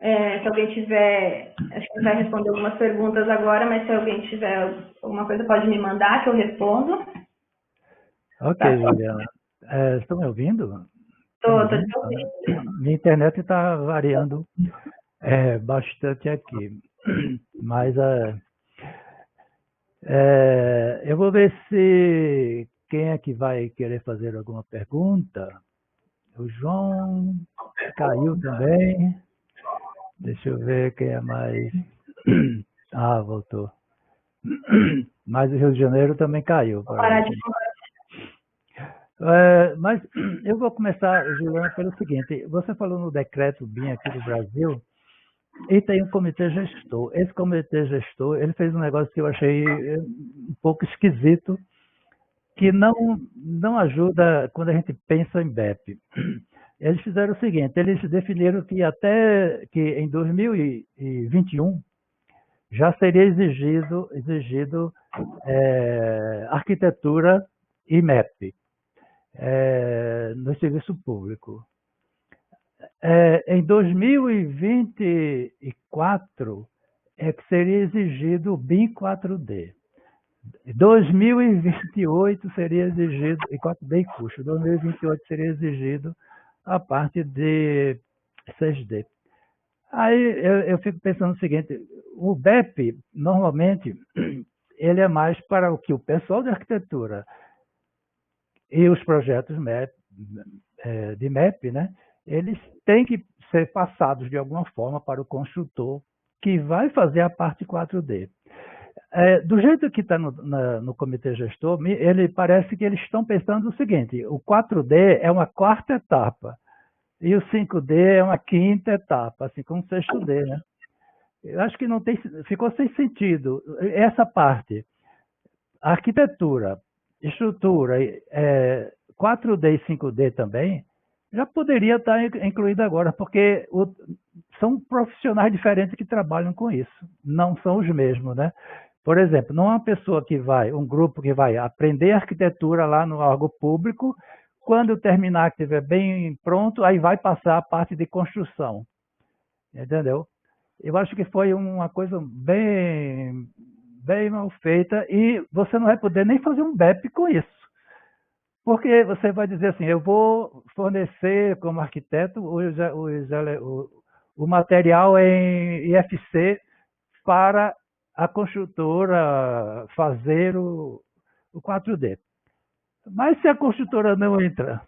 Se alguém tiver, acho que vai responder algumas perguntas agora, mas se alguém tiver alguma coisa, pode me mandar que eu respondo. Ok, Tá. Juliana. Estão me ouvindo? Tô te ouvindo. Minha internet está variando bastante aqui. Mas eu vou ver se quem é que vai querer fazer alguma pergunta. O João caiu também. Deixa eu ver quem é mais. Ah, voltou. Mas o Rio de Janeiro também caiu. Mas eu vou começar, Juliana, pelo seguinte. Você falou no decreto BIM aqui do Brasil, e tem um comitê gestor. Esse comitê gestor, ele fez um negócio que eu achei um pouco esquisito, que não ajuda quando a gente pensa em BEP. Eles fizeram o seguinte, eles definiram que até que em 2021 já seria exigido arquitetura e MEP no serviço público. Em 2024 é que seria exigido o BIM 4D. 2028 seria exigido, e 4D em custo, 2028 seria exigido a parte de 6D. Aí eu fico pensando o seguinte, o BEP, normalmente, ele é mais para o que o pessoal de arquitetura e os projetos de MEP, né, eles têm que ser passados de alguma forma para o construtor que vai fazer a parte 4D. Do jeito que está no comitê gestor, ele parece que eles estão pensando o seguinte, o 4D é uma quarta etapa e o 5D é uma quinta etapa, assim como o 6D, né? Eu acho que ficou sem sentido essa parte. Arquitetura, estrutura, 4D e 5D também, já poderia estar incluída agora, porque são profissionais diferentes que trabalham com isso, não são os mesmos, né? Por exemplo, não é uma pessoa um grupo que vai aprender arquitetura lá no órgão público, quando terminar, que estiver bem pronto, aí vai passar a parte de construção, entendeu? Eu acho que foi uma coisa bem mal feita e você não vai poder nem fazer um BEP com isso. Porque você vai dizer assim, eu vou fornecer como arquiteto o material em IFC para a construtora fazer o 4D. Mas se a construtora não entra,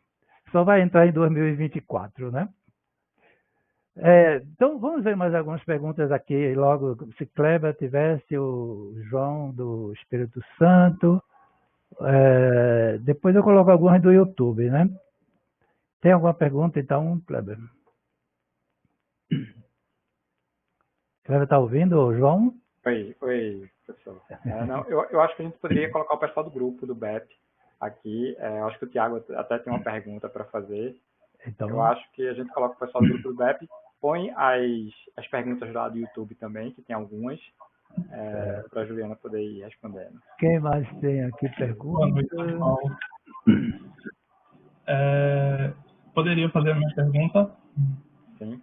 só vai entrar em 2024, né? Então, vamos ver mais algumas perguntas aqui. Logo, se Kleber tivesse, o João do Espírito Santo. Depois eu coloco algumas do YouTube, né? Tem alguma pergunta, então, Kleber? Kleber está ouvindo, João? Oi, professor. Não, eu acho que a gente poderia colocar o pessoal do grupo, do BEP, aqui. Eu acho que o Tiago até tem uma pergunta para fazer. Então, eu acho que a gente coloca o pessoal do grupo do BEP, põe as perguntas lá do YouTube também, que tem algumas, para a Juliana poder ir respondendo. Quem mais tem aqui pergunta? Poderia fazer a minha pergunta? Sim.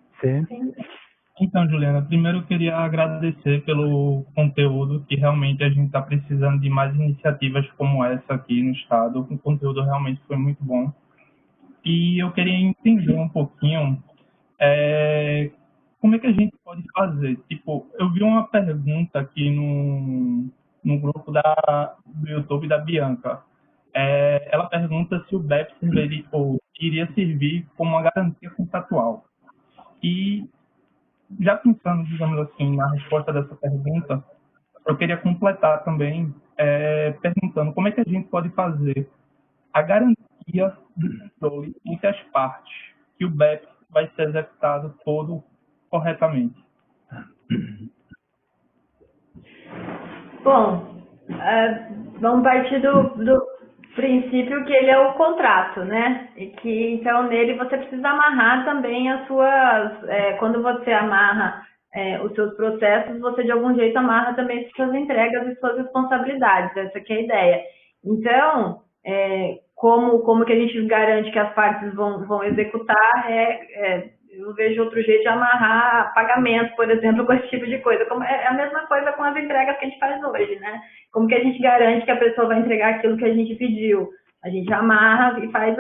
Então, Juliana, primeiro eu queria agradecer pelo conteúdo, que realmente a gente está precisando de mais iniciativas como essa aqui no estado. O conteúdo realmente foi muito bom. E eu queria entender um pouquinho como é que a gente pode fazer. Tipo, eu vi uma pergunta aqui no grupo do YouTube da Bianca. Ela pergunta se o BEP iria servir como uma garantia contratual. E já pensando, digamos assim, na resposta dessa pergunta, eu queria completar também perguntando como é que a gente pode fazer a garantia do controle entre as partes, que o BEP vai ser executado todo corretamente. Bom, vamos partir do princípio que ele é o contrato, né? E que então nele você precisa amarrar também as suas, quando você amarra os seus processos, você de algum jeito amarra também suas entregas e suas responsabilidades. Essa que é a ideia. Então, como que a gente garante que as partes vão executar, eu vejo outro jeito de amarrar pagamento, por exemplo, com esse tipo de coisa. É a mesma coisa com as entregas que a gente faz hoje, né? Como que a gente garante que a pessoa vai entregar aquilo que a gente pediu? A gente amarra e faz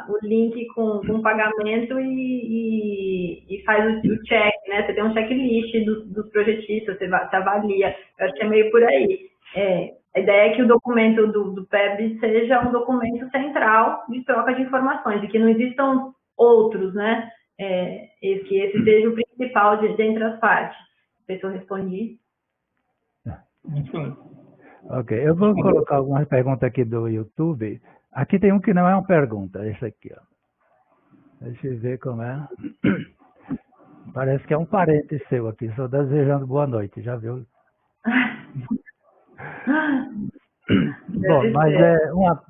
o link com o pagamento e faz o check, né? Você tem um checklist dos projetistas, você avalia. Eu acho que é meio por aí. A ideia é que o documento do PEB seja um documento central de troca de informações e que não existam outros, né? Que esse seja o principal entre as partes. Não sei se eu respondi. Ok, eu vou colocar algumas perguntas aqui do YouTube. Aqui tem um que não é uma pergunta, esse aqui, ó. Deixa eu ver como é. Parece que é um parente seu aqui, só desejando boa noite, já viu? Bom, mas uma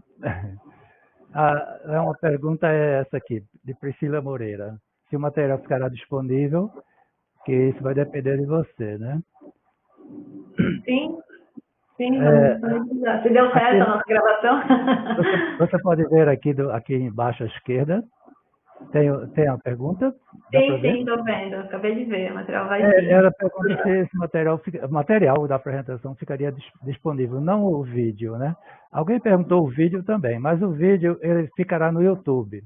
pergunta é essa aqui, de Priscila Moreira. Se o material ficará disponível, que isso vai depender de você, né? Sim, se deu certo a nossa gravação. Você pode ver aqui embaixo à esquerda, tem a pergunta? Sim, estou vendo, acabei de ver, o material vai vir. Ela pergunta se esse material da apresentação ficaria disponível, não o vídeo, né? Alguém perguntou o vídeo também, mas o vídeo ele ficará no YouTube,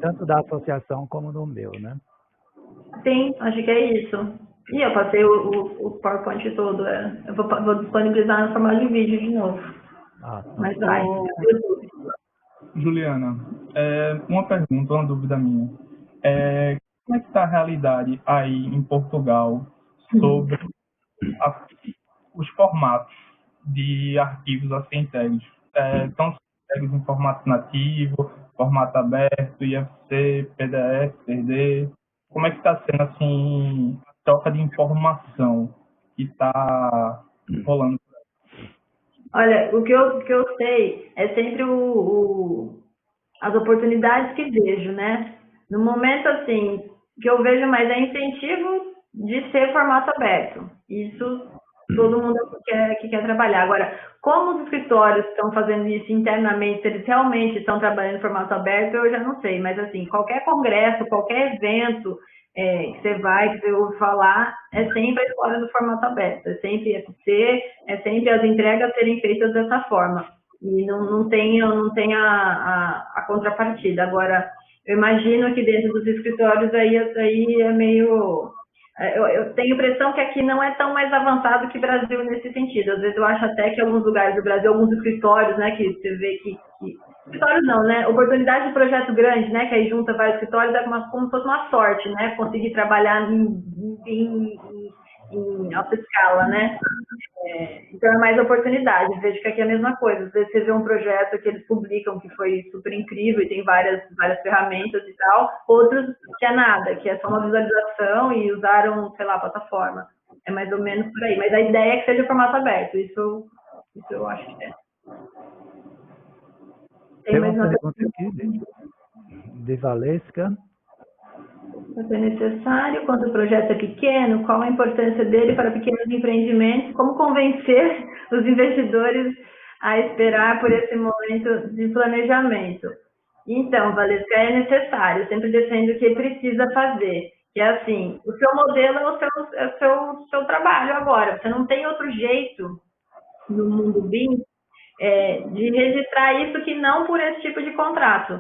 tanto da associação como no meu, né? Sim, acho que é isso. E eu passei o PowerPoint todo, eu vou disponibilizar no formato de vídeo de novo. Tá. Mas vai, YouTube. Juliana, uma pergunta, uma dúvida minha. Como é que está a realidade aí em Portugal sobre os formatos de arquivos assim entregues? Estão entregues em formato nativo, formato aberto, IFC, PDF, CD? Como é que está sendo assim a troca de informação que está rolando? Olha, o que eu sei é sempre as oportunidades que vejo, né? No momento, assim, que eu vejo mais é incentivo de ser formato aberto. Isso todo mundo que quer trabalhar. Agora, como os escritórios estão fazendo isso internamente, se eles realmente estão trabalhando em formato aberto, eu já não sei. Mas, assim, qualquer congresso, qualquer evento que você vai, que você ouve falar, é sempre a história do formato aberto. É sempre FC, é sempre as entregas serem feitas dessa forma. E não tem a contrapartida. Agora, eu imagino que dentro dos escritórios aí é meio... Eu tenho a impressão que aqui não é tão mais avançado que o Brasil nesse sentido. Às vezes eu acho até que em alguns lugares do Brasil, alguns escritórios, né, que você vê que escritórios não, né, oportunidade de projeto grande, né, que aí junta vários escritórios, como se fosse uma sorte, né, conseguir trabalhar em alta escala, né. Então é mais oportunidade. Eu vejo que aqui é a mesma coisa. Às vezes você vê um projeto que eles publicam que foi super incrível e tem várias ferramentas e tal, outros que é nada, que é só uma visualização e usaram, sei lá, a plataforma. É mais ou menos por aí. Mas a ideia é que seja formato aberto. Isso eu acho que é. Tem uma pergunta aqui de Valesca. Se é necessário, quando o projeto é pequeno, qual a importância dele para pequenos empreendimentos? Como convencer os investidores a esperar por esse momento de planejamento? Então, Valesca, é necessário, eu sempre defendo o que precisa fazer. Que é assim, o seu modelo é o seu trabalho agora. Você não tem outro jeito no mundo BIM de registrar isso que não por esse tipo de contrato.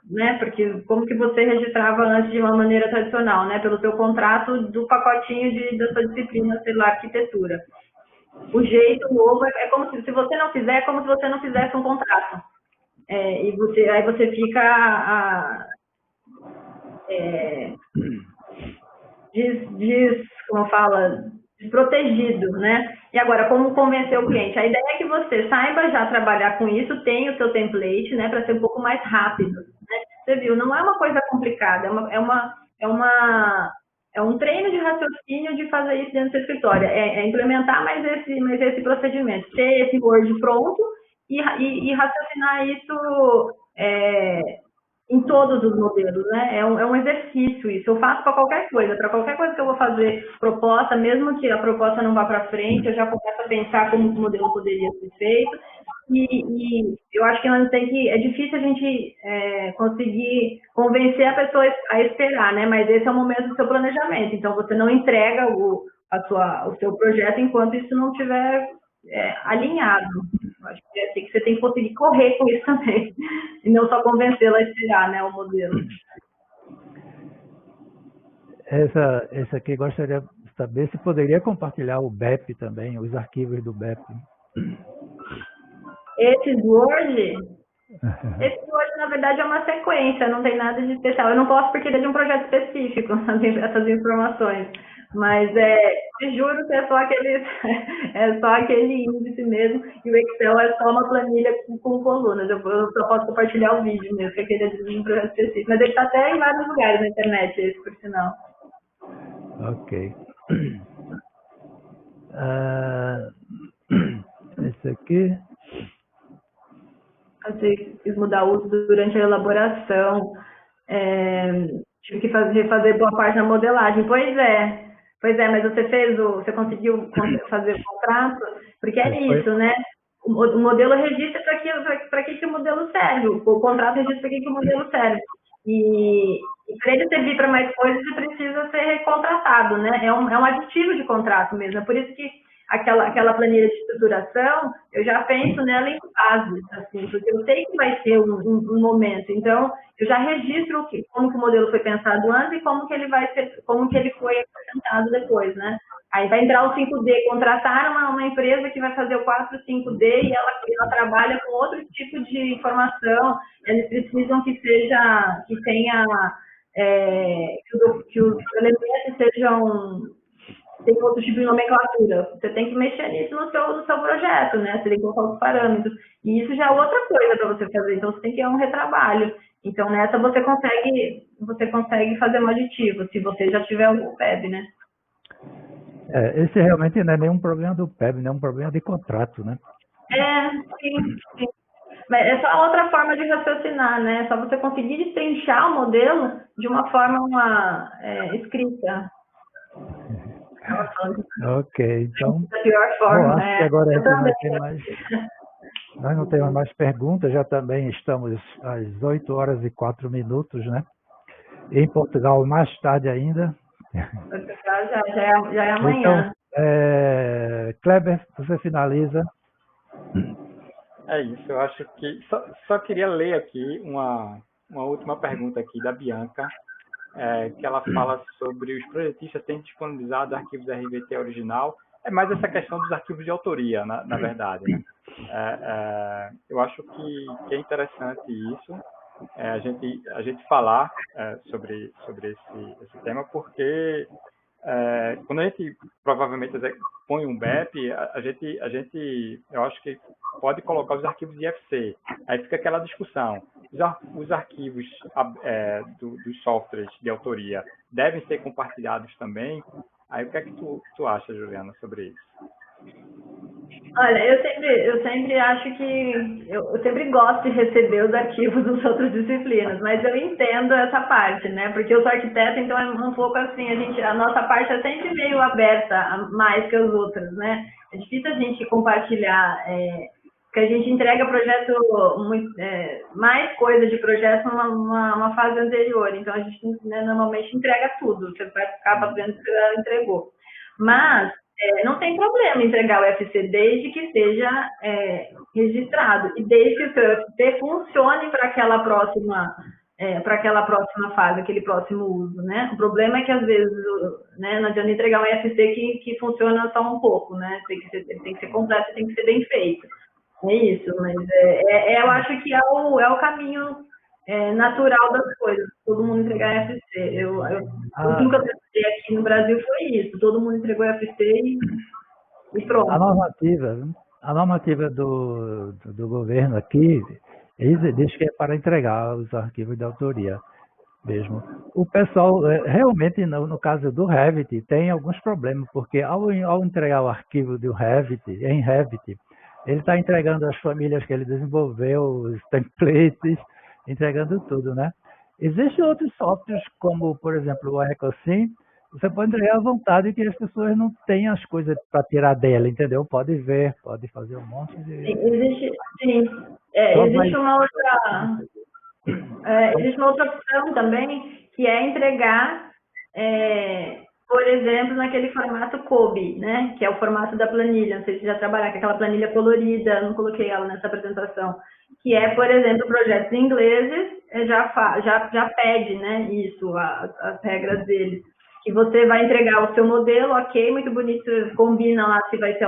Né? Porque como que você registrava antes de uma maneira tradicional, né? Pelo seu contrato do pacotinho da sua disciplina, sei lá, arquitetura. O jeito novo é como se você não fizer, é como se você não fizesse um contrato. Aí você fica como fala, desprotegido, né? E agora, como convencer o cliente? A ideia é que você saiba já trabalhar com isso, tenha o seu template, né, para ser um pouco mais rápido, né? Você viu, não é uma coisa complicada, é um treino de raciocínio de fazer isso dentro do seu escritório, implementar mais esse procedimento, ter esse Word pronto e raciocinar isso em todos os modelos, né? É um exercício isso. Eu faço para qualquer coisa que eu vou fazer proposta, mesmo que a proposta não vá para frente, eu já começo a pensar como o modelo poderia ser feito. e eu acho que nós tem que, é difícil a gente conseguir convencer a pessoa a esperar, né? Mas esse é o momento do seu planejamento. Então você não entrega o seu projeto enquanto isso não estiver alinhado. Eu acho que é assim que você tem que conseguir correr com isso também, e não só convencê-la a esperar, né, o modelo. Esse aqui gostaria de saber se poderia compartilhar o BEP também, os arquivos do BEP. Esse Word, na verdade, é uma sequência, não tem nada de especial. Eu não posso porque ele é de um projeto específico, essas informações. Mas te juro que é só aquele índice mesmo, e o Excel é só uma planilha com colunas. Eu só posso compartilhar o vídeo mesmo, porque ele é de um projeto específico. Mas ele está até em vários lugares na internet, esse, por sinal. Ok. Esse aqui. Você quis mudar o uso durante a elaboração, tive que refazer boa parte da modelagem. Pois é, mas você conseguiu fazer o contrato? Porque isso, né? O modelo registra para que o modelo serve, o contrato registra para que o modelo serve. E para ele servir para mais coisas, ele precisa ser recontratado, né? É um aditivo de contrato mesmo. É por isso que aquela planilha de estruturação, eu já penso nela em fases, assim, porque eu sei que vai ter um momento. Então, eu já registro como que o modelo foi pensado antes e como que ele foi apresentado depois, né? Aí vai entrar o 5D, contratar uma empresa que vai fazer o 4 5D e ela trabalha com outro tipo de informação. Eles precisam que tenha que os elementos sejam tem outro tipo de nomenclatura. Você tem que mexer nisso no seu projeto, né? Você tem que colocar os parâmetros. E isso já é outra coisa para você fazer. Então, você tem que ir a um retrabalho. Então, nessa você consegue fazer um aditivo, se você já tiver o PEB, né? Esse realmente não é nenhum problema do PEB, né? É um problema de contrato, né? Sim. Mas é só outra forma de raciocinar, né? É só você conseguir destrinchar o modelo de uma forma escrita. Ok, então. Da pior forma, acho que agora a gente não vai ter mais. Nós não temos mais perguntas, já também estamos às 8h04, né? Em Portugal, mais tarde ainda. Portugal já é amanhã. Então, Kleber, você finaliza. É isso, eu acho que. Só queria ler aqui uma última pergunta aqui da Bianca. Que ela fala sobre os projetistas terem disponibilizado arquivos RVT original. É mais essa questão dos arquivos de autoria, na verdade, né? Eu acho que é interessante isso, a gente falar sobre esse tema, porque quando a gente provavelmente põe um BEP, a gente eu acho que pode colocar os arquivos de IFC. Aí fica aquela discussão. Os arquivos dos softwares de autoria devem ser compartilhados também? Aí o que é que tu acha, Juliana, sobre isso? Olha, eu sempre acho que eu sempre gosto de receber os arquivos das outras disciplinas, mas eu entendo essa parte, né? Porque eu sou arquiteta, então é um pouco assim, a nossa parte é sempre meio aberta mais que as outras, né? É difícil a gente compartilhar, porque a gente entrega projeto mais coisa de projeto numa fase anterior, então a gente normalmente entrega tudo, você vai ficar vendo que você entregou. Mas não tem problema entregar o FC desde que seja registrado e desde que o seu FC funcione para aquela próxima fase, aquele próximo uso, né? O problema é que às vezes, né, não adianta entregar um FC que funciona só um pouco, né? Tem que ser completo, tem que ser bem feito. É isso, mas eu acho que é o caminho natural das coisas, todo mundo entregar FC. O último que eu testei aqui no Brasil foi isso, todo mundo entregou FC e pronto. A normativa do governo aqui, diz que é para entregar os arquivos de autoria mesmo. O pessoal, realmente, no caso do Revit, tem alguns problemas, porque ao entregar o arquivo do Revit, em Revit, ele está entregando as famílias que ele desenvolveu, os templates, entregando tudo, né? Existem outros softwares, como, por exemplo, o EcoSim, você pode entregar à vontade que as pessoas não têm as coisas para tirar dela, entendeu? Pode ver, pode fazer um monte de... Sim. Existe uma outra... existe uma outra opção também, que é entregar, por exemplo, naquele formato COBE, né? Que é o formato da planilha. Não sei se já trabalhar com aquela planilha colorida, não coloquei ela nessa apresentação. Que é, por exemplo, projetos ingleses, já pede, né, isso, as regras deles. Que você vai entregar o seu modelo, ok, muito bonito, combina lá se vai ser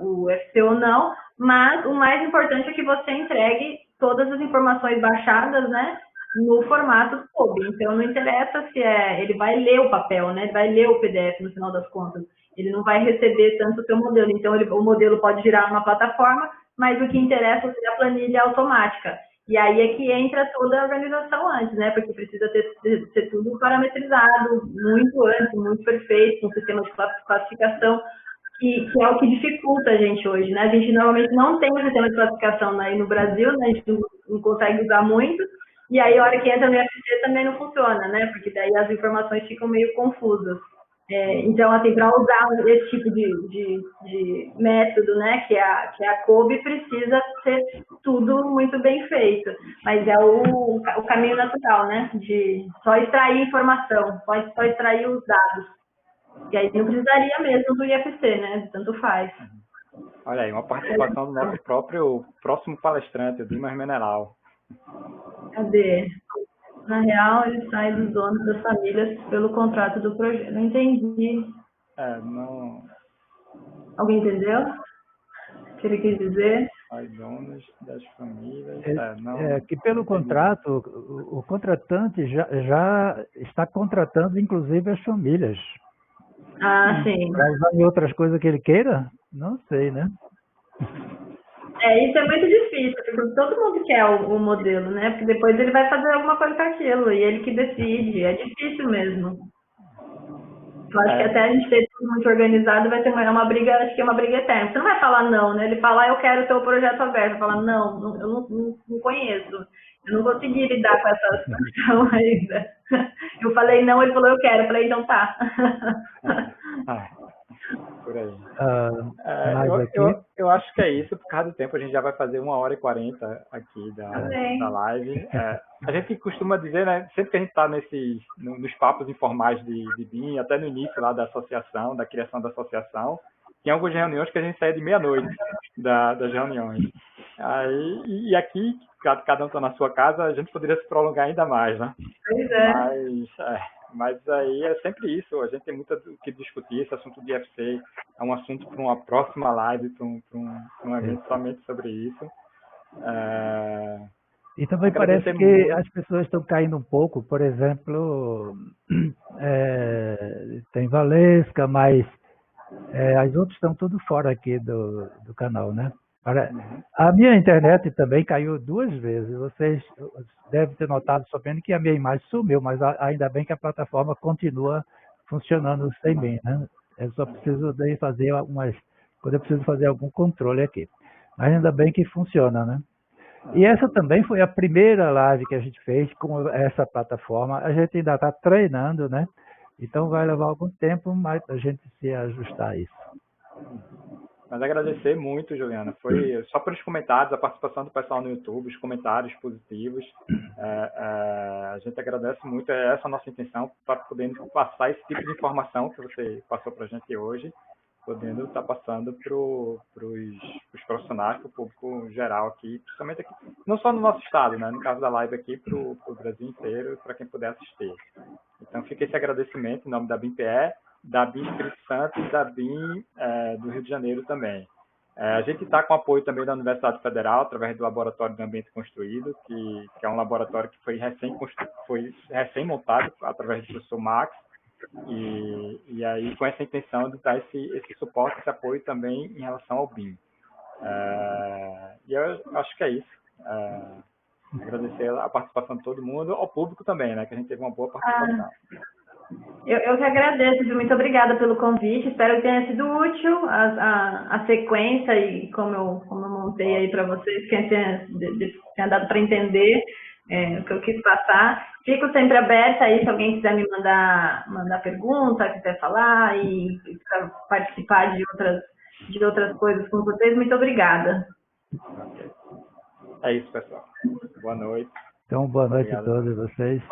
o UFC ou não, mas o mais importante é que você entregue todas as informações baixadas, né, no formato COBE. Então, não interessa se ele vai ler o papel, né, ele vai ler o PDF no final das contas. Ele não vai receber tanto o seu modelo. Então, o modelo pode girar numa plataforma, mas o que interessa é a planilha automática. E aí é que entra toda a organização antes, né? Porque precisa ser tudo parametrizado muito antes, muito perfeito, um sistema de classificação, que é o que dificulta a gente hoje, né? A gente normalmente não tem um sistema de classificação aí no Brasil, né? A gente não consegue usar muito, e aí a hora que entra no IFC também não funciona, né? Porque daí as informações ficam meio confusas. Então, assim, para usar esse tipo de método, né, que é a COBE, precisa ser tudo muito bem feito. Mas é o caminho natural, né, de só extrair informação, só extrair os dados. E aí não precisaria mesmo do IFC, né, tanto faz. Olha aí, uma participação do nosso próximo palestrante, o Dimas Meneral. Cadê? Na real, ele sai dos donos das famílias pelo contrato do projeto. Não entendi. Não... Alguém entendeu o que ele quis dizer? Sai donos das famílias. Que pelo contrato, o contratante já está contratando, inclusive, as famílias. Ah, sim. Para usar em outras coisas que ele queira? Não sei, né? Isso é muito difícil, porque todo mundo quer o modelo, né? Porque depois ele vai fazer alguma coisa com aquilo, e ele que decide. É difícil mesmo. Eu acho que até a gente ter tudo muito organizado vai ter uma briga, acho que é uma briga eterna. Você não vai falar não, né? Ele fala, eu quero o seu projeto aberto. Fala, não, eu não conheço. Eu não consegui lidar com essa situação ainda. Eu falei não, ele falou, eu quero. Eu falei, então tá. Por aí. Aqui... Eu acho que é isso, por causa do tempo. A gente já vai fazer 1h40 aqui da live. A gente costuma dizer, né, sempre que a gente está nos papos informais de BIM, até no início lá da associação, da criação da associação, tem algumas reuniões que a gente sai de meia-noite das reuniões. E aqui, cada um está na sua casa, a gente poderia se prolongar ainda mais, né? Pois é. Mas aí é sempre isso, a gente tem muito o que discutir. Esse assunto de IFC é um assunto para uma próxima live, para um evento somente sobre isso. E também parece que as pessoas estão caindo um pouco, por exemplo, tem Valesca, mas as outras estão tudo fora aqui do canal, né? A minha internet também caiu 2 vezes. Vocês devem ter notado, sabendo que a minha imagem sumiu, mas ainda bem que a plataforma continua funcionando sem mim, né? Eu só preciso fazer quando eu preciso fazer algum controle aqui. Mas ainda bem que funciona, né? E essa também foi a primeira live que a gente fez com essa plataforma. A gente ainda está treinando, né? Então vai levar algum tempo, mas a gente se ajustar a isso. Mas agradecer muito, Juliana. Foi só pelos comentários, a participação do pessoal no YouTube, os comentários positivos. A gente agradece muito. Essa é a nossa intenção, para poder passar esse tipo de informação que você passou para a gente hoje, podendo estar passando para os profissionais, para o público geral aqui, principalmente aqui, não só no nosso estado, né? No caso da live aqui, para o Brasil inteiro, para quem puder assistir. Então, fica esse agradecimento em nome da BIMPE, da BIM Espírito Santo e da BIM do Rio de Janeiro também. A gente está com apoio também da Universidade Federal, através do Laboratório de Ambiente Construído, que é um laboratório que foi recém-montado através do professor Max, e aí com essa intenção de dar esse suporte, esse apoio também em relação ao BIM. E eu acho que é isso. Agradecer a participação de todo mundo, ao público também, né, que a gente teve uma boa participação. Eu que agradeço, muito obrigada pelo convite, espero que tenha sido útil a sequência e como eu montei aí para vocês, que tenha dado para entender. o que eu quis passar. Fico sempre aberta aí, se alguém quiser me mandar pergunta, quiser falar e participar de outras coisas com vocês. Muito obrigada. Okay. É isso, pessoal. Boa noite. Então, boa noite a todos vocês.